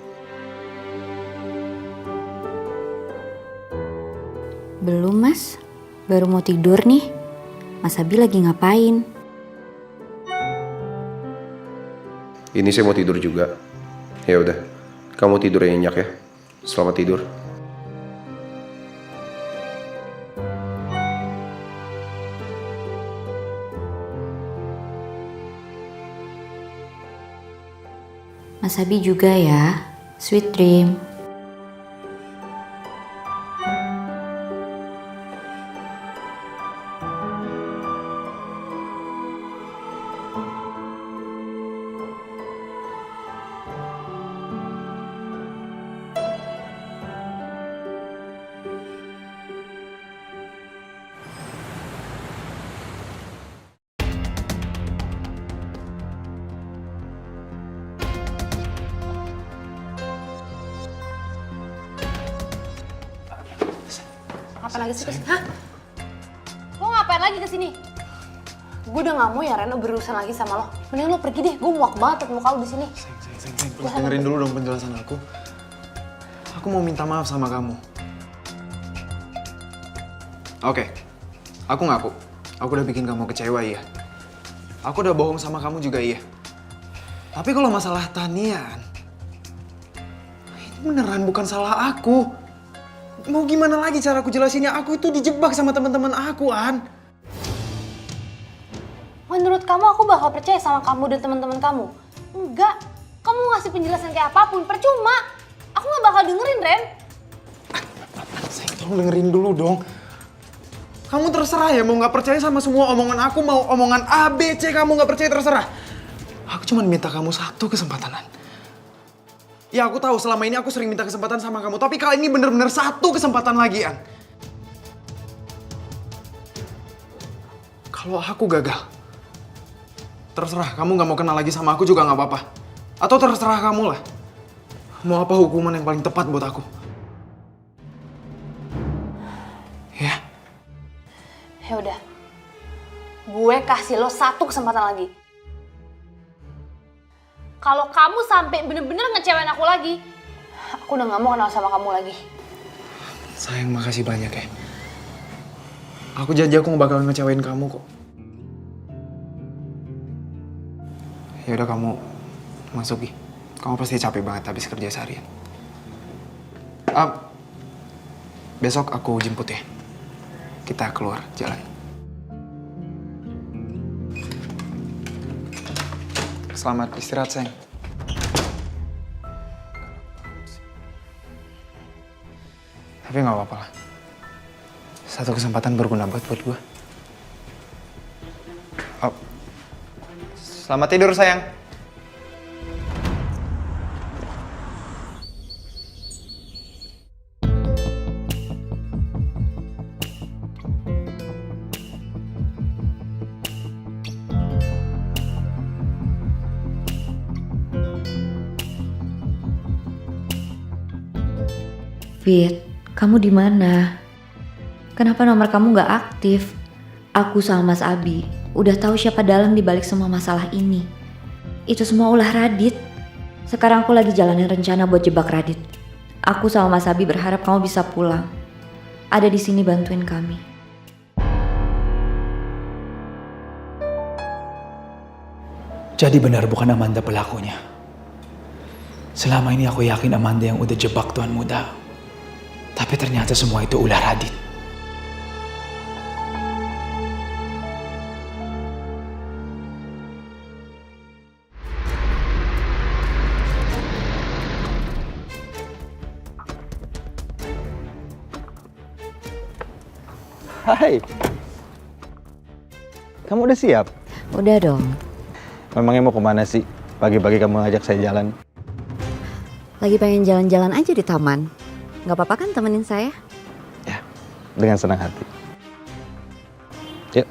Belum, Mas. Baru mau tidur nih. Mas Abi lagi ngapain? Ini saya mau tidur juga. Ya udah, kamu tidur yang nyenyak ya. Selamat tidur. Mas Abi juga ya. Sweet dream. ngapain lagi sih kesini? Hah? Lo ngapain lagi kesini? Gue udah gak mau ya Reno berurusan lagi sama lo. Mending lo pergi deh, gue muak banget ketemu kamu di sini. Sayang, please dengerin dulu dong penjelasan aku. Aku mau minta maaf sama kamu. Oke, aku ngaku. Aku udah bikin kamu kecewa, iya. Aku udah bohong sama kamu juga, iya. Tapi kalau masalah Tanian, ini beneran bukan salah aku. Mau gimana lagi cara aku jelasinnya? Aku itu dijebak sama teman-teman aku, An. Menurut kamu aku bakal percaya sama kamu dan teman-teman kamu? Enggak. Kamu ngasih penjelasan kayak apapun, percuma. Aku gak bakal dengerin, Ren. Sayang, tolong dengerin dulu dong. Kamu terserah ya mau nggak percaya sama semua omongan aku, mau omongan A, B, C kamu nggak percaya terserah. Aku cuma minta kamu satu kesempatan. Ya aku tahu selama ini aku sering minta kesempatan sama kamu, tapi kali ini bener-bener satu kesempatan lagi, An. Kalau aku gagal, terserah kamu nggak mau kenal lagi sama aku juga nggak apa-apa. Atau terserah kamu lah. Mau apa hukuman yang paling tepat buat aku? Ya. Ya udah, gue kasih lo satu kesempatan lagi. Kalau kamu sampai bener-bener ngecewain aku lagi, aku udah gak mau kenal sama kamu lagi. Sayang, makasih banyak ya. Aku janji aku gak bakal ngecewain kamu kok. Ya udah kamu masuk, Gi. Kamu pasti capek banget habis kerja seharian. Besok aku jemput ya. Kita keluar jalan. Selamat istirahat, sayang. Tapi nggak apa-apa lah. Satu kesempatan berguna buat gue. Selamat tidur, sayang. Fit, kamu di mana? Kenapa nomor kamu gak aktif? Aku sama Mas Abi udah tahu siapa dalang di balik semua masalah ini. Itu semua ulah Radit. Sekarang aku lagi jalanin rencana buat jebak Radit. Aku sama Mas Abi berharap kamu bisa pulang. Ada di sini bantuin kami. Jadi benar bukan Amanda pelakunya. Selama ini aku yakin Amanda yang udah jebak Tuan Muda. Tapi ternyata semua itu ulah Radit. Hai. Kamu udah siap? Udah dong. Memangnya mau kemana sih? Pagi-pagi kamu ngajak saya jalan. Lagi pengen jalan-jalan aja di taman. Gak apa-apa kan temenin saya? Ya, dengan senang hati. Yuk.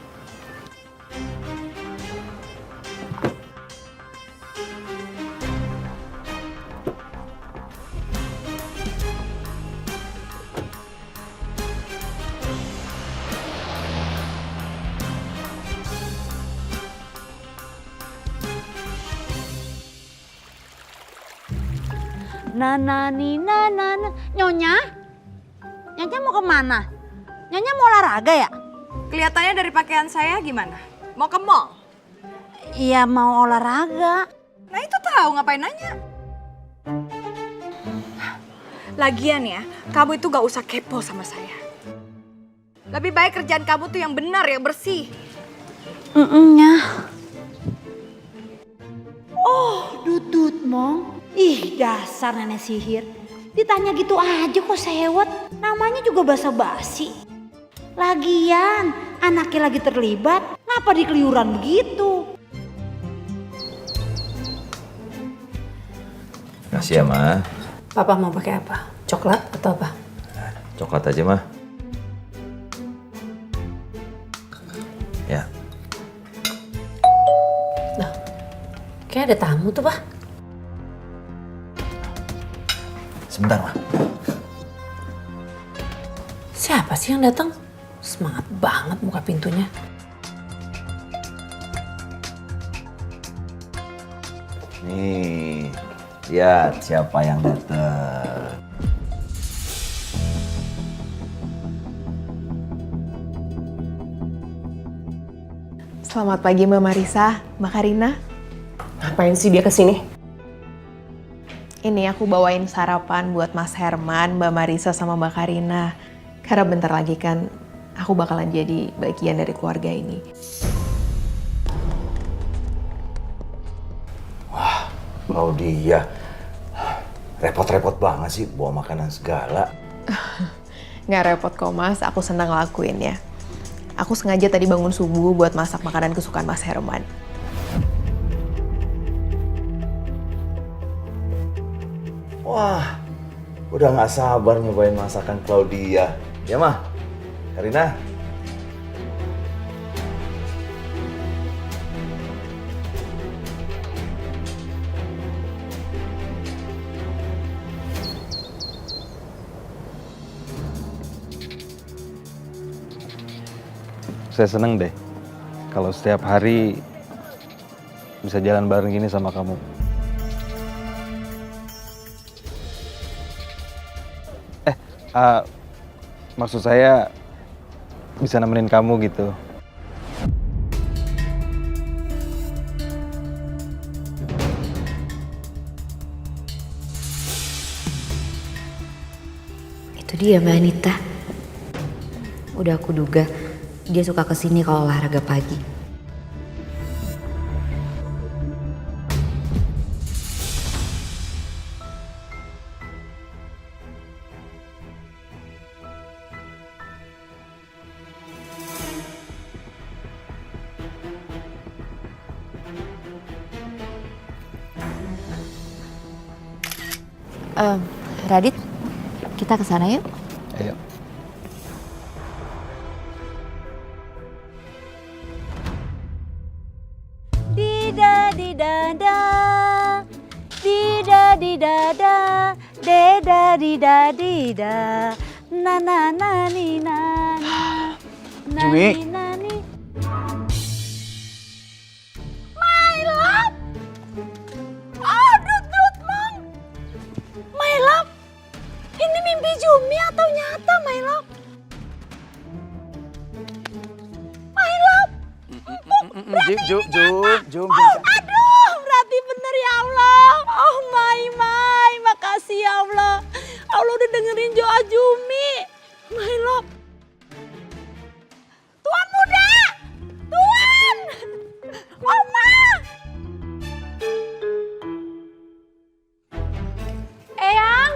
Nyonya? Nyonya mau kemana? Nyonya mau olahraga ya? Kelihatannya dari pakaian saya gimana? Mau ke mall? Iya mau olahraga. Nah itu tahu ngapain nanya? Lagian ya, kamu itu gak usah kepo sama saya. Lebih baik kerjaan kamu tuh yang benar, yang bersih. Nya. Oh, Dudut Mong. Ih, dasar nenek sihir. Ditanya gitu aja kok sewot. Namanya juga basa-basi. Lagian, anaknya lagi terlibat. Ngapa dikeliuran begitu? Makasih ya, Ma. Papa mau pakai apa? Coklat atau apa? Coklat aja, Ma. Ya. Loh, kayak ada tamu tuh, Pak. Sebentar, Ma. Siapa sih yang datang? Semangat banget buka pintunya. Nih, lihat siapa yang datang. Selamat pagi Mbak Marisa, Mbak Karina. Ngapain sih dia kesini? Ini aku bawain sarapan buat Mas Herman, Mbak Marisa sama Mbak Karina. Karena bentar lagi kan aku bakalan jadi bagian dari keluarga ini. Wah, Claudia. Repot-repot banget sih bawa makanan segala. Nggak repot kok Mas, aku senang ngelakuin ya. Aku sengaja tadi bangun subuh buat masak makanan kesukaan Mas Herman. Wah, udah nggak sabar nyobain masakan Claudia. Ya mah, Karina. Saya seneng deh kalau setiap hari bisa jalan bareng gini sama kamu. Maksud saya bisa nemenin kamu gitu. Itu dia Mbak Anita. Udah aku duga dia suka kesini kalau olahraga pagi. Radit, kita ke sana yuk. Ayo. Dida dida da, dida dida da, deda dida dida, na na na ni na na, na Jumi. ni na ni. My love, aduh Dut Mang, my love, ini mimpi Jumi atau nyata my love? My love. Jum. Aduh, berarti bener ya Allah. Oh my, makasih ya Allah. Allah udah dengerin doa Jumi. My love. Tuan muda, Tuan, Oma. Eyang,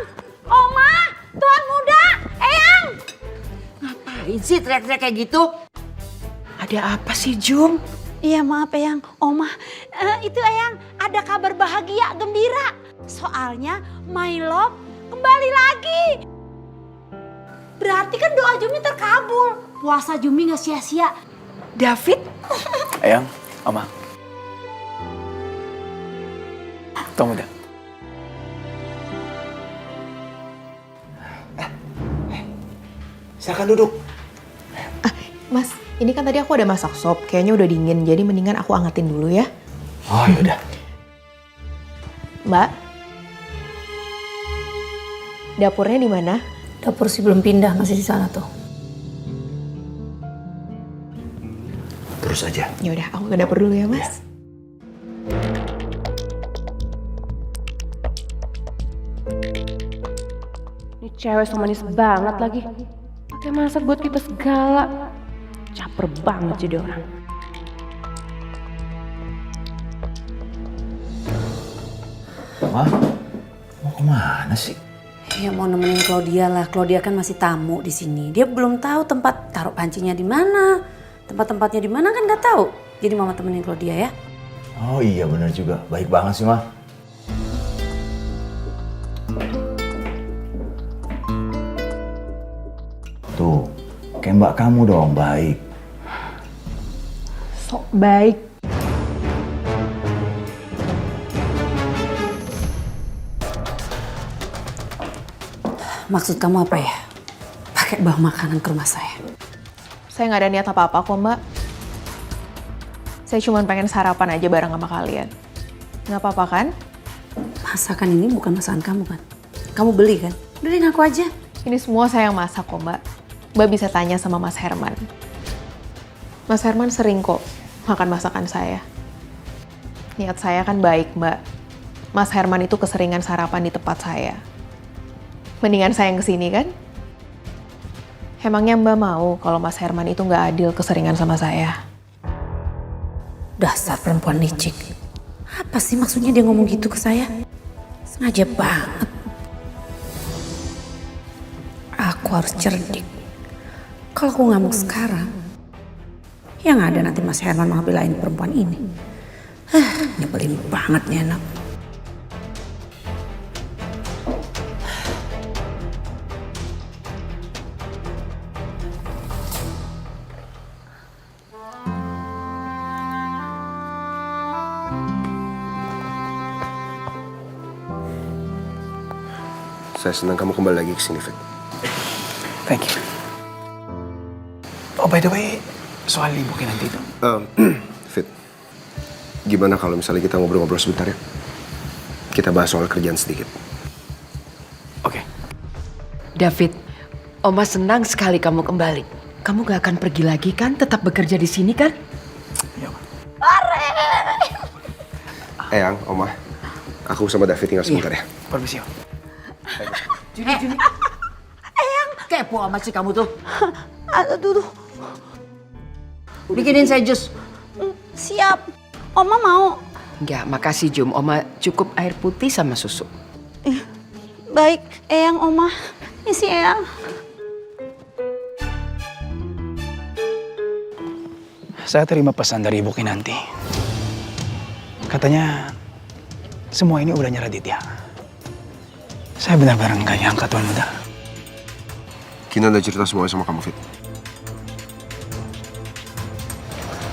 Oma, Tuan muda, Eyang. Ngapain sih teriak-teriak kayak gitu? Ada apa sih Jum? Iya maaf Eyang, Oma. Itu Eyang, ada kabar bahagia, gembira. Soalnya my love kembali lagi. Berarti kan doa Jumi terkabul. Puasa Jumi gak sia-sia. David? Eyang, Oma. Tunggu dah. Silakan duduk. Mas, ini kan tadi aku ada masak sop, kayaknya udah dingin, jadi mendingan aku angetin dulu ya. Oh yaudah. Mbak, dapurnya di mana? Dapur sih belum pindah, masih di sana tuh. Terus aja. Ya udah, aku ke dapur dulu ya, Mas. Ini cewek so manis banget lagi. Pakai masak buat kita segala. Caper banget jadi orang. Mah, mau kemana sih? Ya mau nemenin Claudia lah. Claudia kan masih tamu di sini. Dia belum tahu tempat taruh pancinya di mana. Tempat-tempatnya di mana kan nggak tahu. Jadi mama temenin Claudia ya. Oh iya benar juga. Baik banget sih, Mah. Tuh, kayak mbak kamu dong, baik. Sok baik. Maksud kamu apa ya? pakai bawa makanan ke rumah saya? Saya nggak ada niat apa-apa kok, Mbak. Saya cuma pengen sarapan aja bareng sama kalian. Nggak apa-apa kan? Masakan ini bukan masakan kamu kan? Kamu beli kan? Udah deh, ngaku aja. Ini semua saya yang masak kok, Mbak. Mbak bisa tanya sama Mas Herman. Mas Herman sering kok makan masakan saya. Niat saya kan baik, Mbak. Mas Herman itu keseringan sarapan di tempat saya. Mendingan saya yang kesini kan? Emangnya Mbak mau kalau Mas Herman itu nggak adil keseringan sama saya? Dasar perempuan licik. Apa sih maksudnya dia ngomong gitu ke saya? Sengaja banget. Aku harus cerdik. Kalau aku ngamuk sekarang, yang ada nanti Mas Herman malah belain perempuan ini. Nyebelin banget nih anak. Saya senang kamu kembali lagi ke sini, Fit. Thank you. Oh, by the way, soal ibu nanti itu. Fit, gimana kalau misalnya kita ngobrol-ngobrol sebentar ya? Kita bahas soal kerjaan sedikit. David, Oma senang sekali kamu kembali. Kamu gak akan pergi lagi kan? Tetap bekerja di sini kan? Eyang, Oma, aku sama David tinggal sebentar ya. Permisi, Om. Juni. Eyang. Kepo amat sih kamu tuh. Aduh. Bikinin saya jus. Siap. Oma mau. Enggak, makasih Jum. Oma cukup air putih sama susu. Baik, Eyang, Oma. Misi Eyang. Saya terima pesan dari Ibu Kinanti. Katanya semua ini udah nyerah Ditya. Saya benar-benar nggak nyangka Tuan Muda. Kina udah cerita semuanya sama kamu, Fit.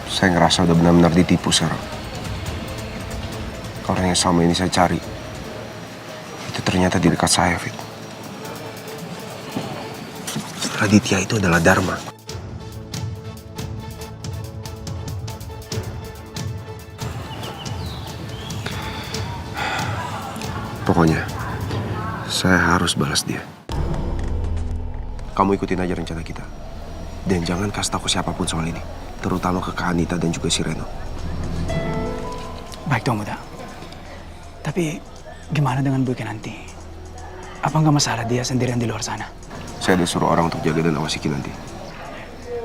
Saya ngerasa udah benar-benar ditipu sekarang. Orang yang selama ini saya cari, itu ternyata di dekat saya, Fit. Raditya itu adalah Dharma. Pokoknya, saya harus balas dia. Kamu ikutin aja rencana kita. Dan jangan kasih tahu siapapun soal ini. Terutama ke Kak Anita dan juga si Reno. Baik Tuan Muda. Tapi gimana dengan Bu Kinanti? Apa nggak masalah dia sendirian di luar sana? Saya disuruh orang untuk jaga dan awasi Kinanti.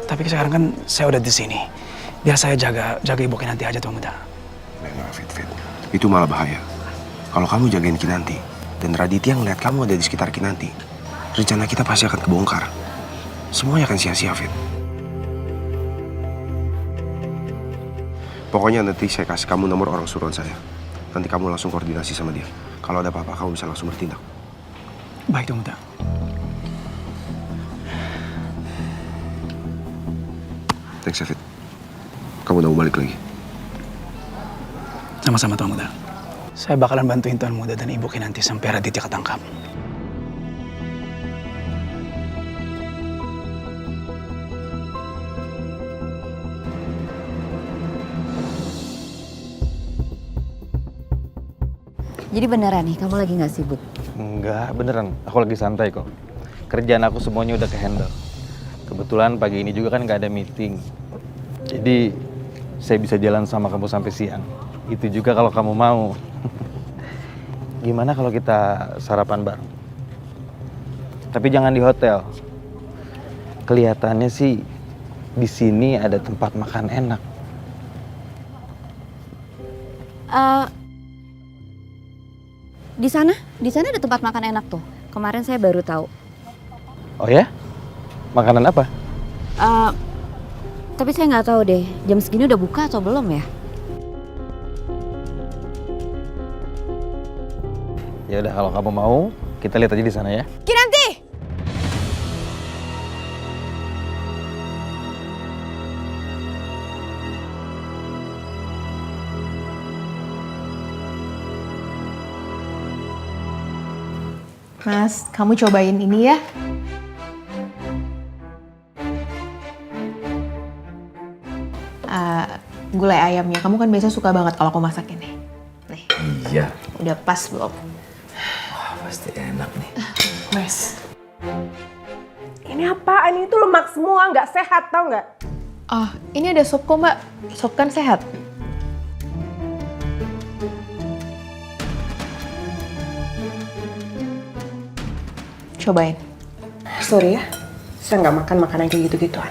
Tapi sekarang kan saya udah di sini. Biar saya jaga Ibu Kinanti aja Tuan Muda. Nggak, Fit. Itu malah bahaya. Kalau kamu jagain Kinanti, dan Raditya ngeliat kamu ada di sekitar Kinanti, rencana kita pasti akan kebongkar. Semuanya akan sia-sia, Fit. Pokoknya nanti saya kasih kamu nomor orang suruhan saya. Nanti kamu langsung koordinasi sama dia. Kalau ada apa-apa, kamu bisa langsung bertindak. Baik Tuan Muda. Thanks, Fit. Kamu udah mau balik lagi. Sama-sama Tuan Muda. Saya bakalan bantuin Tuan Muda dan Ibu Kinanti sampai Raditya ketangkap. Jadi beneran nih, kamu lagi nggak sibuk? Enggak, beneran. Aku lagi santai kok. Kerjaan aku semuanya udah ke-handle. Kebetulan pagi ini juga kan nggak ada meeting. Jadi saya bisa jalan sama kamu sampai siang. Itu juga kalau kamu mau. Gimana kalau kita sarapan bareng? Tapi jangan di hotel. Kelihatannya sih di sini ada tempat makan enak. Di sana ada tempat makan enak tuh. Kemarin saya baru tahu. Oh ya? Makanan apa? Tapi saya nggak tahu deh, jam segini udah buka atau belum ya? Ya udah kalau kamu mau, kita lihat aja di sana ya. Kinanti! Mas, kamu cobain ini ya. gulai ayamnya. Kamu kan biasa suka banget kalau aku masak ini. Nih, Iya. udah pas belum? Wah, pasti enak nih. Mas. Ini apaan? Ini tuh lemak semua, nggak sehat tau nggak? Ah, ini ada sup kok Mbak. Sup kan sehat. Cobain. Sorry ya, saya nggak makan makanan kayak gitu-gituan.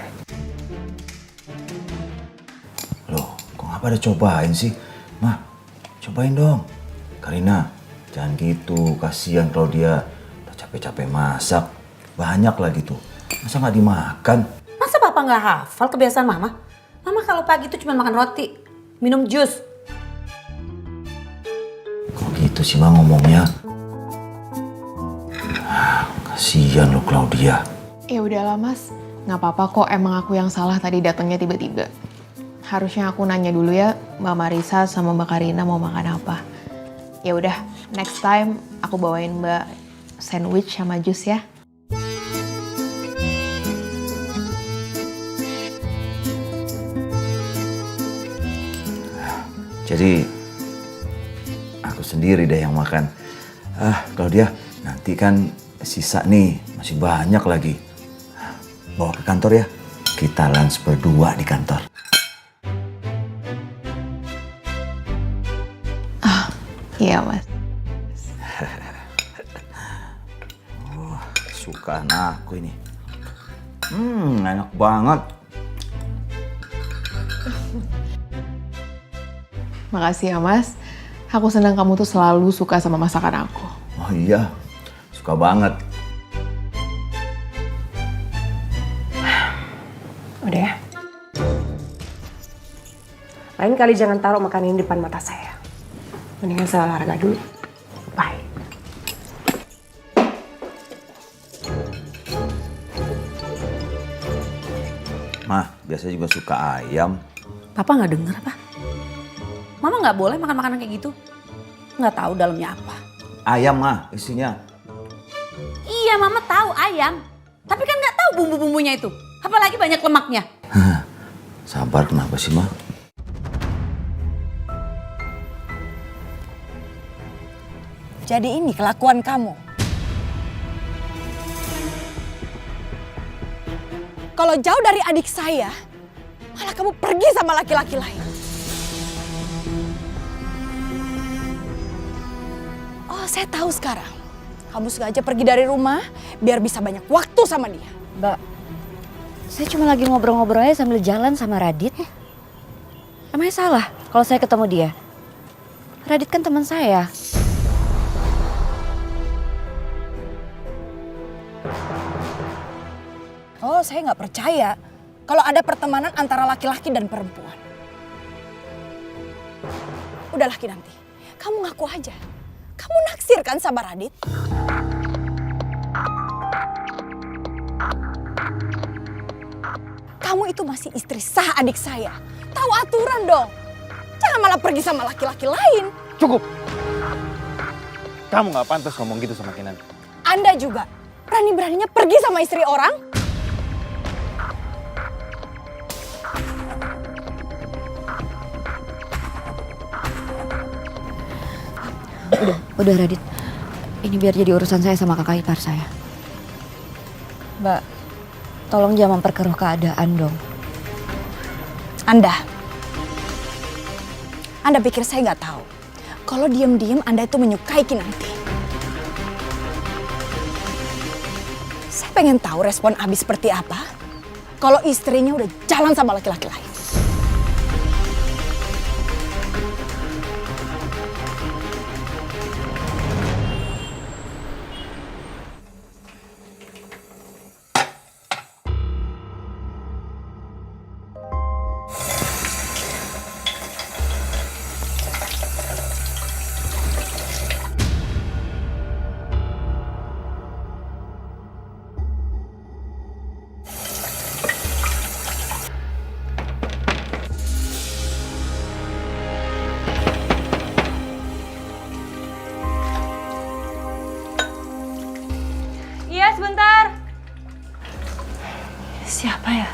Loh, kok nggak pada cobain sih? Mah, cobain dong. Karina, jangan gitu. Kasihan kalau dia udah capek-capek masak. Banyak lagi tuh. Masa nggak dimakan? Masa papa nggak hafal kebiasaan mama? Mama kalau pagi itu cuma makan roti, minum jus. Kok gitu sih mah ngomongnya? Kasihan lo Claudia. Ya udahlah Mas, nggak apa-apa kok. Emang aku yang salah tadi datangnya tiba-tiba. Harusnya aku nanya dulu ya, Mbak Marisa sama Mbak Karina mau makan apa. Ya udah, next time aku bawain Mbak sandwich sama jus ya. Jadi aku sendiri deh yang makan. Claudia, nanti kan sisa nih masih banyak lagi. Bawa ke kantor ya. Kita lunch berdua di kantor. Iya Mas. Suka aku ini. Enak banget. Makasih ya Mas. Aku senang kamu tuh selalu suka sama masakan aku. Oh iya, suka banget. Udah ya. Lain kali jangan taruh makanan ini depan mata saya. Mendingan saya olahraga dulu. Bye. Mah, biasanya juga suka ayam. Papa nggak denger apa? Mama nggak boleh makan makanan kayak gitu. Nggak tahu dalamnya apa. Ayam mah isinya. Iya, mama tahu ayam. Tapi kan nggak tahu bumbu-bumbunya itu. Apalagi banyak lemaknya. Sabar, kenapa sih mah? Jadi ini kelakuan kamu. Kalau jauh dari adik saya, malah kamu pergi sama laki-laki lain. Oh, saya tahu sekarang. Kamu sengaja pergi dari rumah biar bisa banyak waktu sama dia. Mbak, saya cuma lagi ngobrol-ngobrol aja sambil jalan sama Radit. Emangnya salah kalau saya ketemu dia? Radit kan teman saya. Oh, saya nggak percaya kalau ada pertemanan antara laki-laki dan perempuan. Udahlah Kinanti, kamu ngaku aja. Kamu naksir kan sama Radit? Kamu itu masih istri sah adik saya. Tahu aturan dong. Jangan malah pergi sama laki-laki lain. Cukup. Kamu nggak pantas ngomong gitu sama Kinan. Anda juga berani-beraninya pergi sama istri orang? Udah Radit, ini biar jadi urusan saya sama kakak ipar saya. Mbak, tolong jangan memperkeruh keadaan dong. Anda pikir saya nggak tahu kalau diam-diam Anda itu menyukai Kinanti. Saya pengen tahu respon Abi seperti apa kalau istrinya udah jalan sama laki-laki lain. Iya, sebentar. Siapa ya?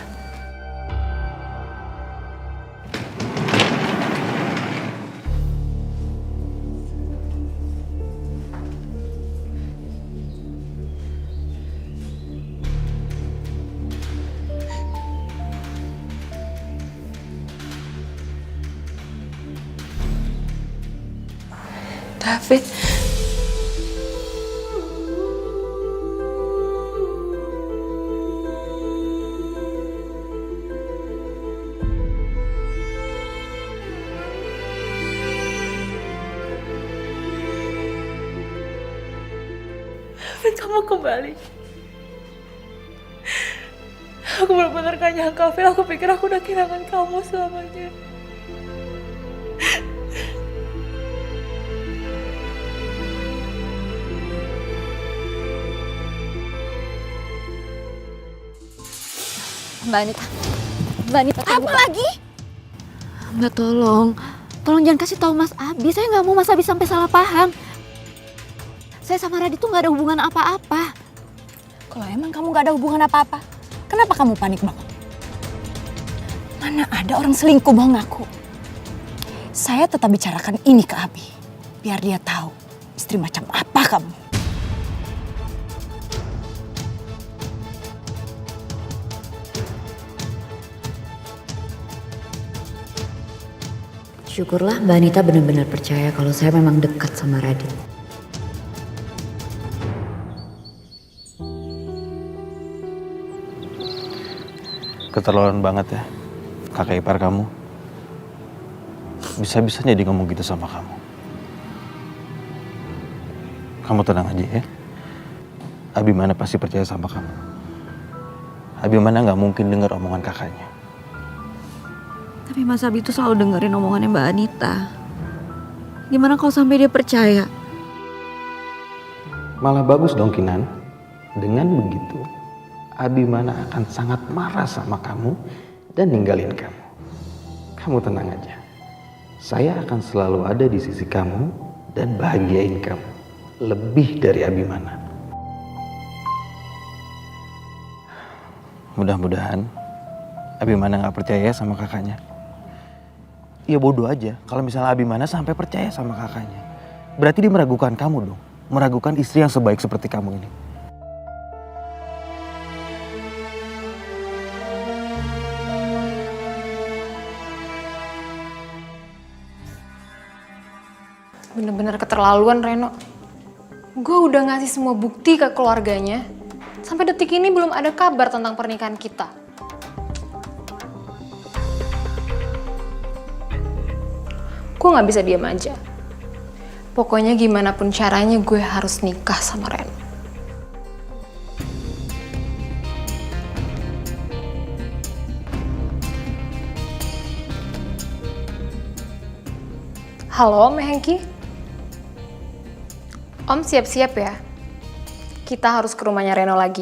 David. David, kamu kembali. Aku benar-benar gak nyangka, Phil. Aku pikir aku udah kehilangan kamu selamanya. Mbak Anita, Apa lagi? Mbak tolong jangan kasih tahu Mas Abi. Saya nggak mau Mas Abi sampai salah paham. Saya sama Radit tuh nggak ada hubungan apa-apa. Kalau emang kamu gak ada hubungan apa-apa, kenapa kamu panik banget? Mana ada orang selingkuh mau ngaku? Saya tetap bicarakan ini ke Abi, biar dia tahu istri macam apa kamu. Syukurlah Mbak Anita benar-benar percaya kalau saya memang dekat sama Radit. Keterlaluan banget ya, kakak ipar kamu. Bisa-bisanya dia ngomong gitu sama kamu. Kamu tenang aja ya. Abimana pasti percaya sama kamu. Abimana nggak mungkin dengar omongan kakaknya. Tapi Mas Abi tuh selalu dengerin omongannya Mbak Anita. Gimana kalau sampai dia percaya? Malah bagus dong Kinan. Dengan begitu, Abimana akan sangat marah sama kamu dan ninggalin kamu. Kamu tenang aja. Saya akan selalu ada di sisi kamu dan bahagiain kamu. Lebih dari Abimana. Mudah-mudahan Abimana nggak percaya sama kakaknya. Ya bodoh aja kalau misalnya Abimana sampai percaya sama kakaknya. Berarti dia meragukan kamu dong. Meragukan istri yang sebaik seperti kamu ini. Bener-bener keterlaluan, Reno. Gue udah ngasih semua bukti ke keluarganya. Sampai detik ini belum ada kabar tentang pernikahan kita. Gue gak bisa diam aja. Pokoknya gimana pun caranya gue harus nikah sama Reno. Halo, Om Hengki. Om siap-siap ya. Kita harus ke rumahnya Reno lagi.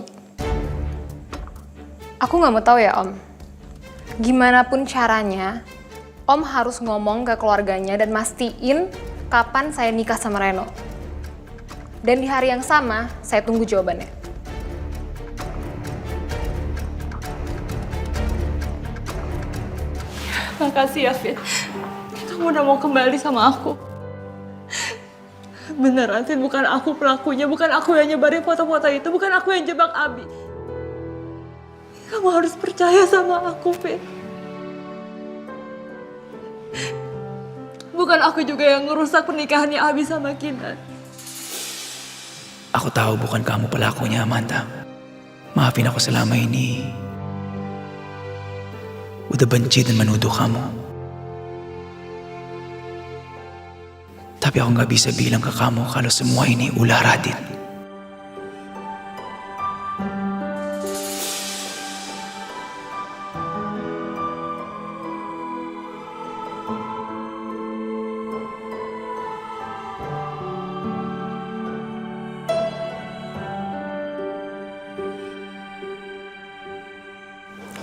Aku nggak mau tahu ya, Om. Gimana pun caranya, Om harus ngomong ke keluarganya dan mastiin kapan saya nikah sama Reno. Dan di hari yang sama, saya tunggu jawabannya. Makasih ya, Fit. Kamu udah mau kembali sama aku. Beneran, Fit, bukan aku pelakunya, bukan aku yang nyebarin foto-foto itu, bukan aku yang jebak Abi. Kamu harus percaya sama aku, Fit. Bukan aku juga yang ngerusak pernikahannya Abi sama Kinan. Aku tahu bukan kamu pelakunya, Amanda. Maafin aku selama ini. Udah benci dan menuduh kamu. Tapi aku gak bisa bilang ke kamu kalau semua ini ulah Radit.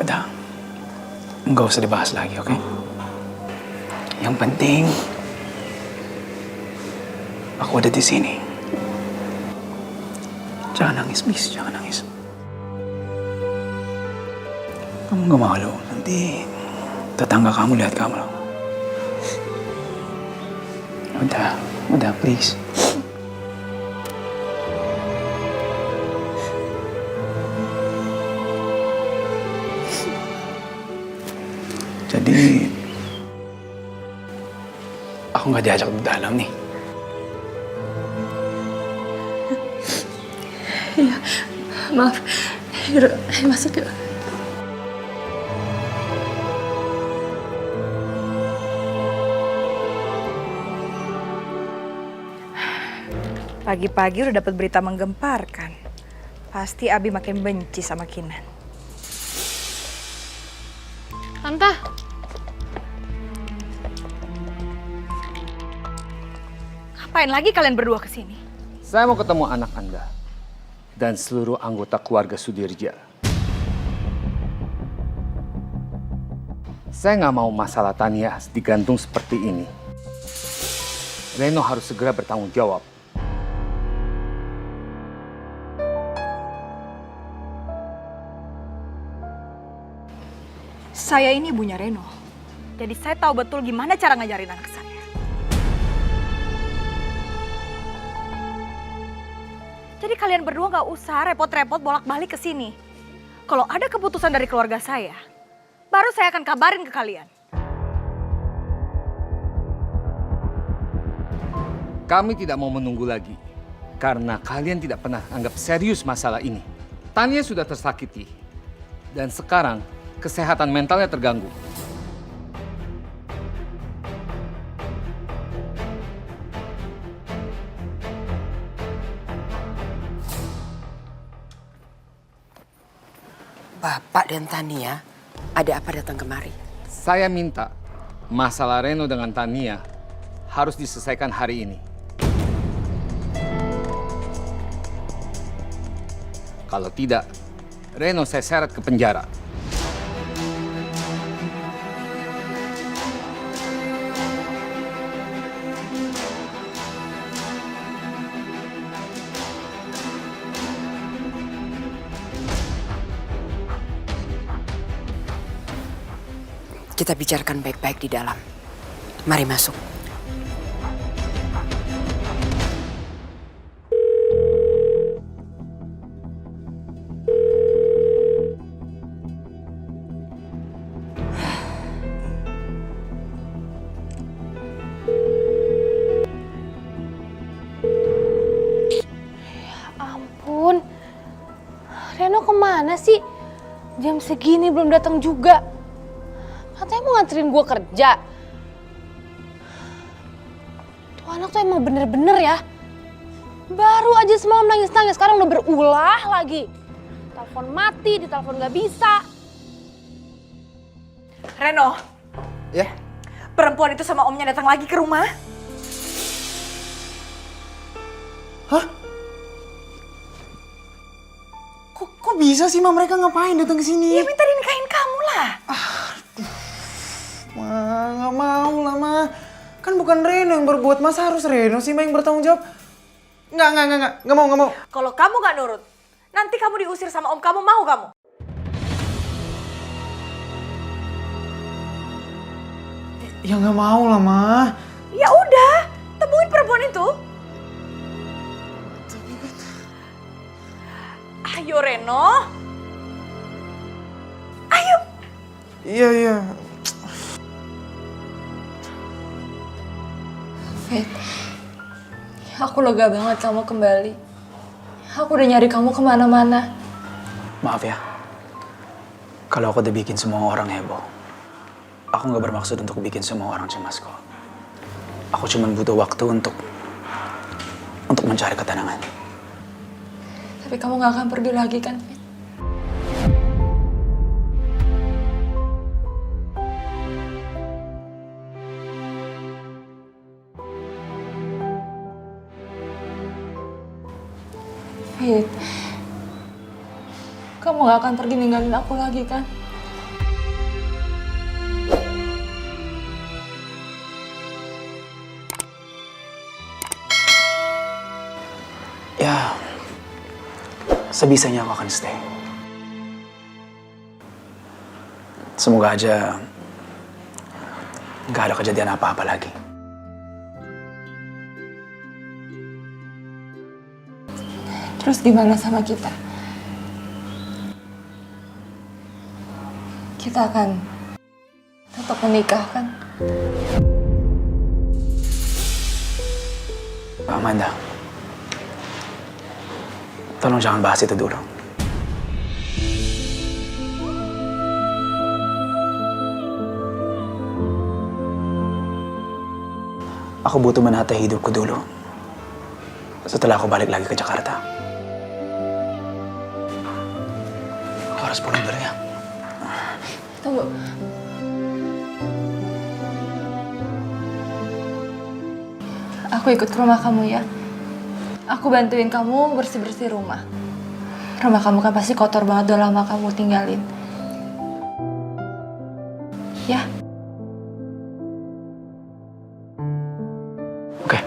Udah, nggak usah dibahas lagi, oke? Yang penting aku ada di sini. Jangan nangis, please. Jangan nangis. Kamu gak malu. Nanti tetangga kamu lihat kamu loh. Udah, please. Jadi, aku gak diajak ke dalam nih. Maaf. Yaudah, ayo masuk yuk. Pagi-pagi udah dapat berita menggemparkan. Pasti Abi makin benci sama Kinan. Tante. Ngapain lagi kalian berdua kesini? Saya mau ketemu anak Anda dan seluruh anggota keluarga Sudirja. Saya nggak mau masalah Tania digantung seperti ini. Reno harus segera bertanggung jawab. Saya ini ibunya Reno. Jadi saya tahu betul gimana cara ngajarin anak saya. Jadi kalian berdua gak usah repot-repot bolak-balik ke sini. Kalau ada keputusan dari keluarga saya, baru saya akan kabarin ke kalian. Kami tidak mau menunggu lagi karena kalian tidak pernah anggap serius masalah ini. Tania sudah tersakiti dan sekarang kesehatan mentalnya terganggu. Bapak dan Tania, ada apa datang kemari? Saya minta masalah Reno dengan Tania harus diselesaikan hari ini. Kalau tidak, Reno saya seret ke penjara. Kita bicarakan baik-baik di dalam. Mari masuk. Ampun, Reno kemana sih? Jam segini belum datang juga. Katanya mau nganterin gue kerja. Tuh anak tuh emang bener-bener ya. Baru aja semalam nangis-nangis, sekarang udah berulah lagi. Telepon mati, ditelepon gak bisa. Reno. Ya? Perempuan itu sama omnya datang lagi ke rumah. Hah? Kok bisa sih, Ma? Mereka ngapain datang ke sini? Ya minta dinikahin kamu lah. Ma, nggak mau lah, Ma. Kan bukan Reno yang berbuat, masa harus Reno sih, Ma, yang bertanggung jawab? Nggak mau. Kalau kamu nggak nurut, nanti kamu diusir sama om kamu, mau kamu? Ya nggak mau lah, Ma. Ya udah, temuin perempuan itu. Ayo Reno. Ayo. Iya. Fit, aku lega banget kamu kembali. Aku udah nyari kamu kemana-mana. Maaf ya, kalau aku udah bikin semua orang heboh. Aku nggak bermaksud untuk bikin semua orang cemas kok. Aku cuma butuh waktu untuk mencari ketenangan. Tapi kamu gak akan pergi lagi kan, Fit? Fit, kamu gak akan pergi ninggalin aku lagi kan? Ya, sebisanya aku akan stay. Semoga aja nggak ada kejadian apa-apa lagi. Terus gimana sama kita? Kita akan tetap menikah kan? Amanda, tolong jangan bahas itu dulu. Aku butuh menata hidupku dulu. Setelah aku balik lagi ke Jakarta. Aku harus pulang dulu ya. Tunggu. Aku ikut ke rumah kamu ya. Aku bantuin kamu bersih-bersih rumah. Rumah kamu kan pasti kotor banget, udah lama kamu tinggalin. Ya. Oke.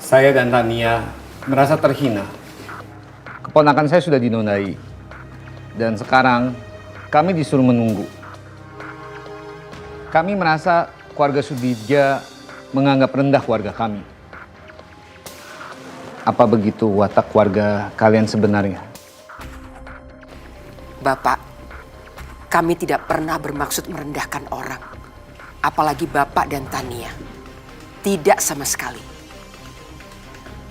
Saya dan Tania merasa terhina. Keponakan saya sudah dinodai. Dan sekarang kami disuruh menunggu. Kami merasa keluarga Sudirja menganggap rendah keluarga kami. Apa begitu watak keluarga kalian sebenarnya? Bapak, kami tidak pernah bermaksud merendahkan orang. Apalagi Bapak dan Tania. Tidak sama sekali.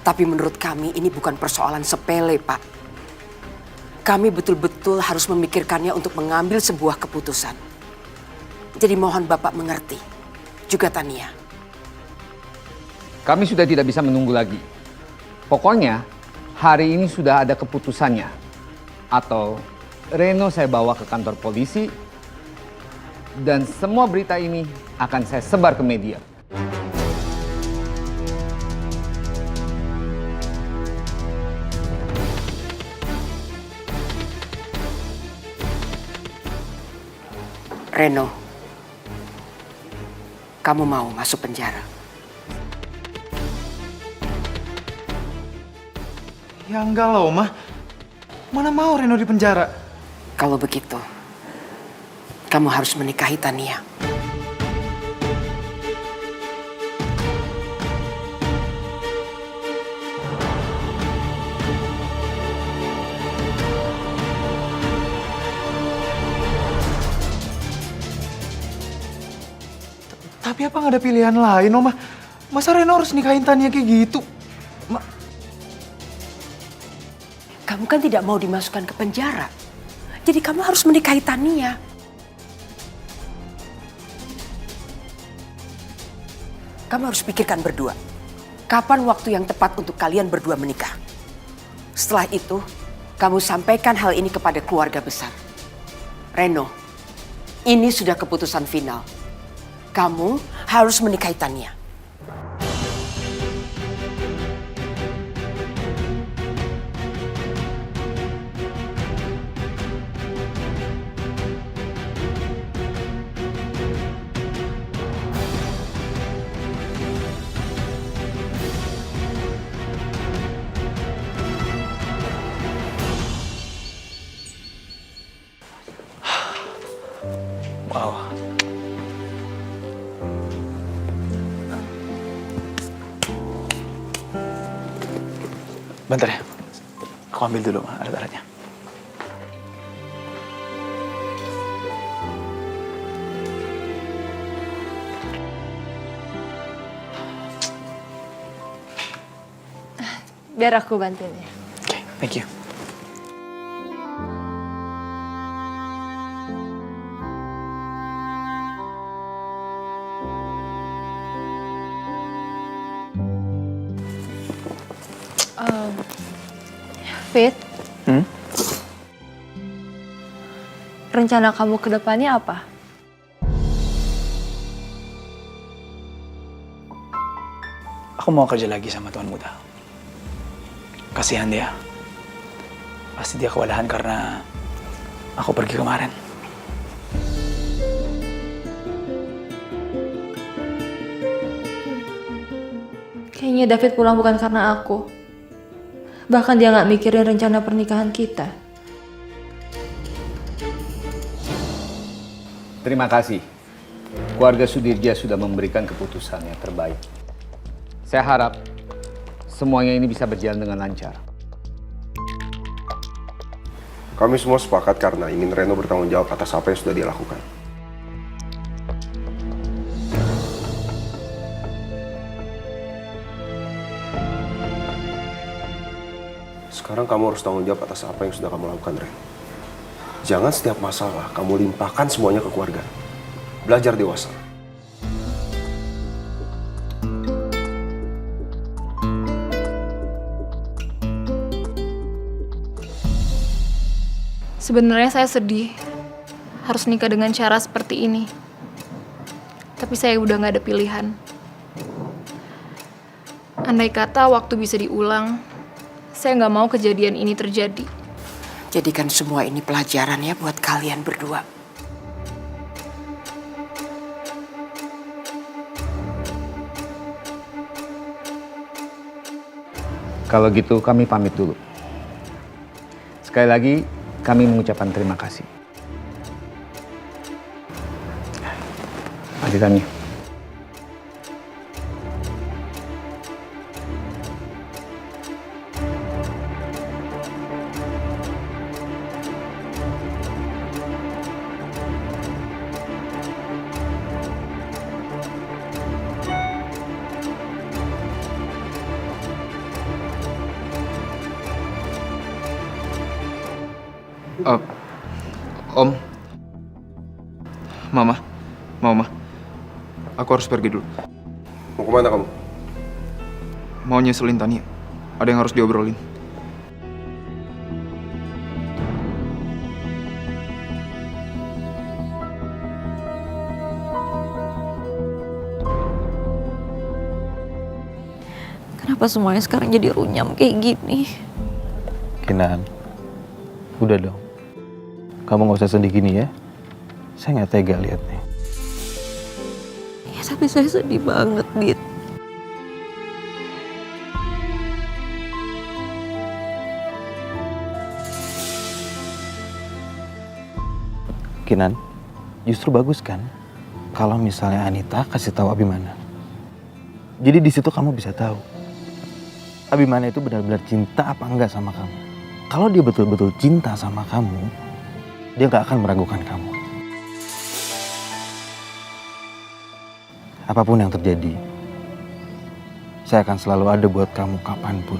Tapi menurut kami ini bukan persoalan sepele, Pak. Kami betul-betul harus memikirkannya untuk mengambil sebuah keputusan. Jadi mohon Bapak mengerti. Juga Tania. Kami sudah tidak bisa menunggu lagi. Pokoknya hari ini sudah ada keputusannya. Atau Reno saya bawa ke kantor polisi. Dan semua berita ini akan saya sebar ke media. Reno, kamu mau masuk penjara? Ya enggak lah, Oma. Mana mau Reno di penjara? Kalau begitu, kamu harus menikahi Tania. Tapi apa nggak ada pilihan lain, Oma? Masa Reno harus nikahin Tania kayak gitu? Kamu kan tidak mau dimasukkan ke penjara. Jadi kamu harus menikahi Tania. Kamu harus pikirkan berdua. Kapan waktu yang tepat untuk kalian berdua menikah? Setelah itu, kamu sampaikan hal ini kepada keluarga besar. Reno, ini sudah keputusan final. Kamu harus menikahi Tania. Wow. Bentar ya. Aku ambil dulu alat-alatnya. Biar aku bantuin ya. Oke, thank you. Fit, rencana kamu ke depannya apa? Aku mau kerja lagi sama tuan muda. Kasihan dia. Pasti dia kewalahan karena aku pergi kemarin. Kayaknya David pulang bukan karena aku. Bahkan dia nggak mikirin rencana pernikahan kita. Terima kasih. Keluarga Sudirja sudah memberikan keputusan yang terbaik. Saya harap semuanya ini bisa berjalan dengan lancar. Kami semua sepakat karena ingin Reno bertanggung jawab atas apa yang sudah dia lakukan. Sekarang kamu harus tanggung jawab atas apa yang sudah kamu lakukan, Ren. Jangan setiap masalah kamu limpahkan semuanya ke keluarga. Belajar dewasa. Sebenarnya saya sedih harus nikah dengan cara seperti ini. Tapi saya udah gak ada pilihan. Andai kata waktu bisa diulang, saya gak mau kejadian ini terjadi. Jadikan semua ini pelajaran ya buat kalian berdua. Kalau gitu kami pamit dulu. Sekali lagi kami mengucapkan terima kasih. Lanjutannya. Om, Mama, aku harus pergi dulu. Mau kemana kamu? Mau nyusulin Tania. Ada yang harus diobrolin. Kenapa semuanya sekarang jadi runyam kayak gini? Kinan, udah dong. Kamu gak usah sedih gini ya. Saya gak tega liatnya. Ya tapi saya sedih banget, Dit. Kinan, justru bagus kan kalau misalnya Anita kasih tahu Abimana. Jadi di situ kamu bisa tahu Abimana itu benar-benar cinta apa enggak sama kamu. Kalau dia betul-betul cinta sama kamu, dia gak akan meragukan kamu. Apapun yang terjadi, saya akan selalu ada buat kamu kapanpun.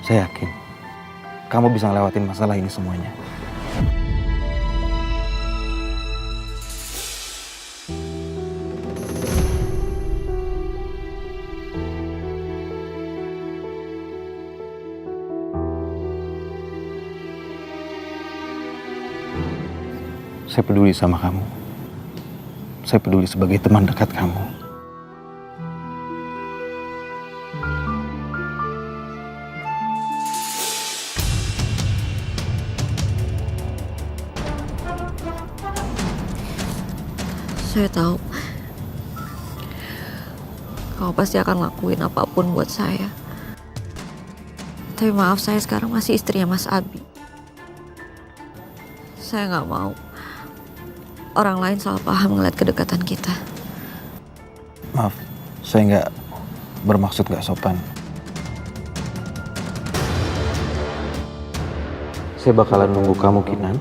Saya yakin kamu bisa ngelewatin masalah ini semuanya. Saya peduli sama kamu. Saya peduli sebagai teman dekat kamu. Saya tahu kamu pasti akan lakuin apapun buat saya. Tapi maaf, saya sekarang masih istrinya Mas Abi. Saya nggak mau orang lain salah paham ngeliat kedekatan kita. Maaf, saya nggak bermaksud nggak sopan. Saya bakalan nunggu kamu, Kinan,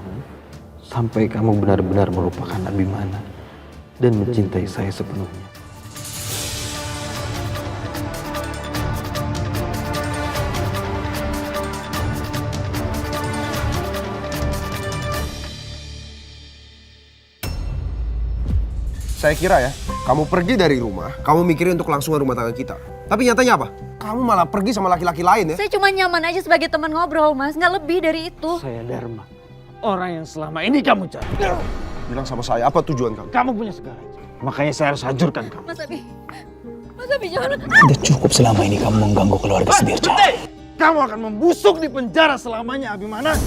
sampai kamu benar-benar melupakan Abimana dan mencintai saya sepenuhnya. Saya kira ya, kamu pergi dari rumah, kamu mikirin untuk kelangsungan rumah tangga kita. Tapi nyatanya apa? Kamu malah pergi sama laki-laki lain ya? Saya cuma nyaman aja sebagai teman ngobrol, Mas. Nggak lebih dari itu. Saya Dharma, orang yang selama ini kamu cari. Bilang sama saya, apa tujuan kamu? Kamu punya segala. Makanya saya harus hancurkan kamu. Mas Abi jangan. Udah cukup selama ini kamu mengganggu keluarga Sudirja. Kamu akan membusuk di penjara selamanya, Abimana.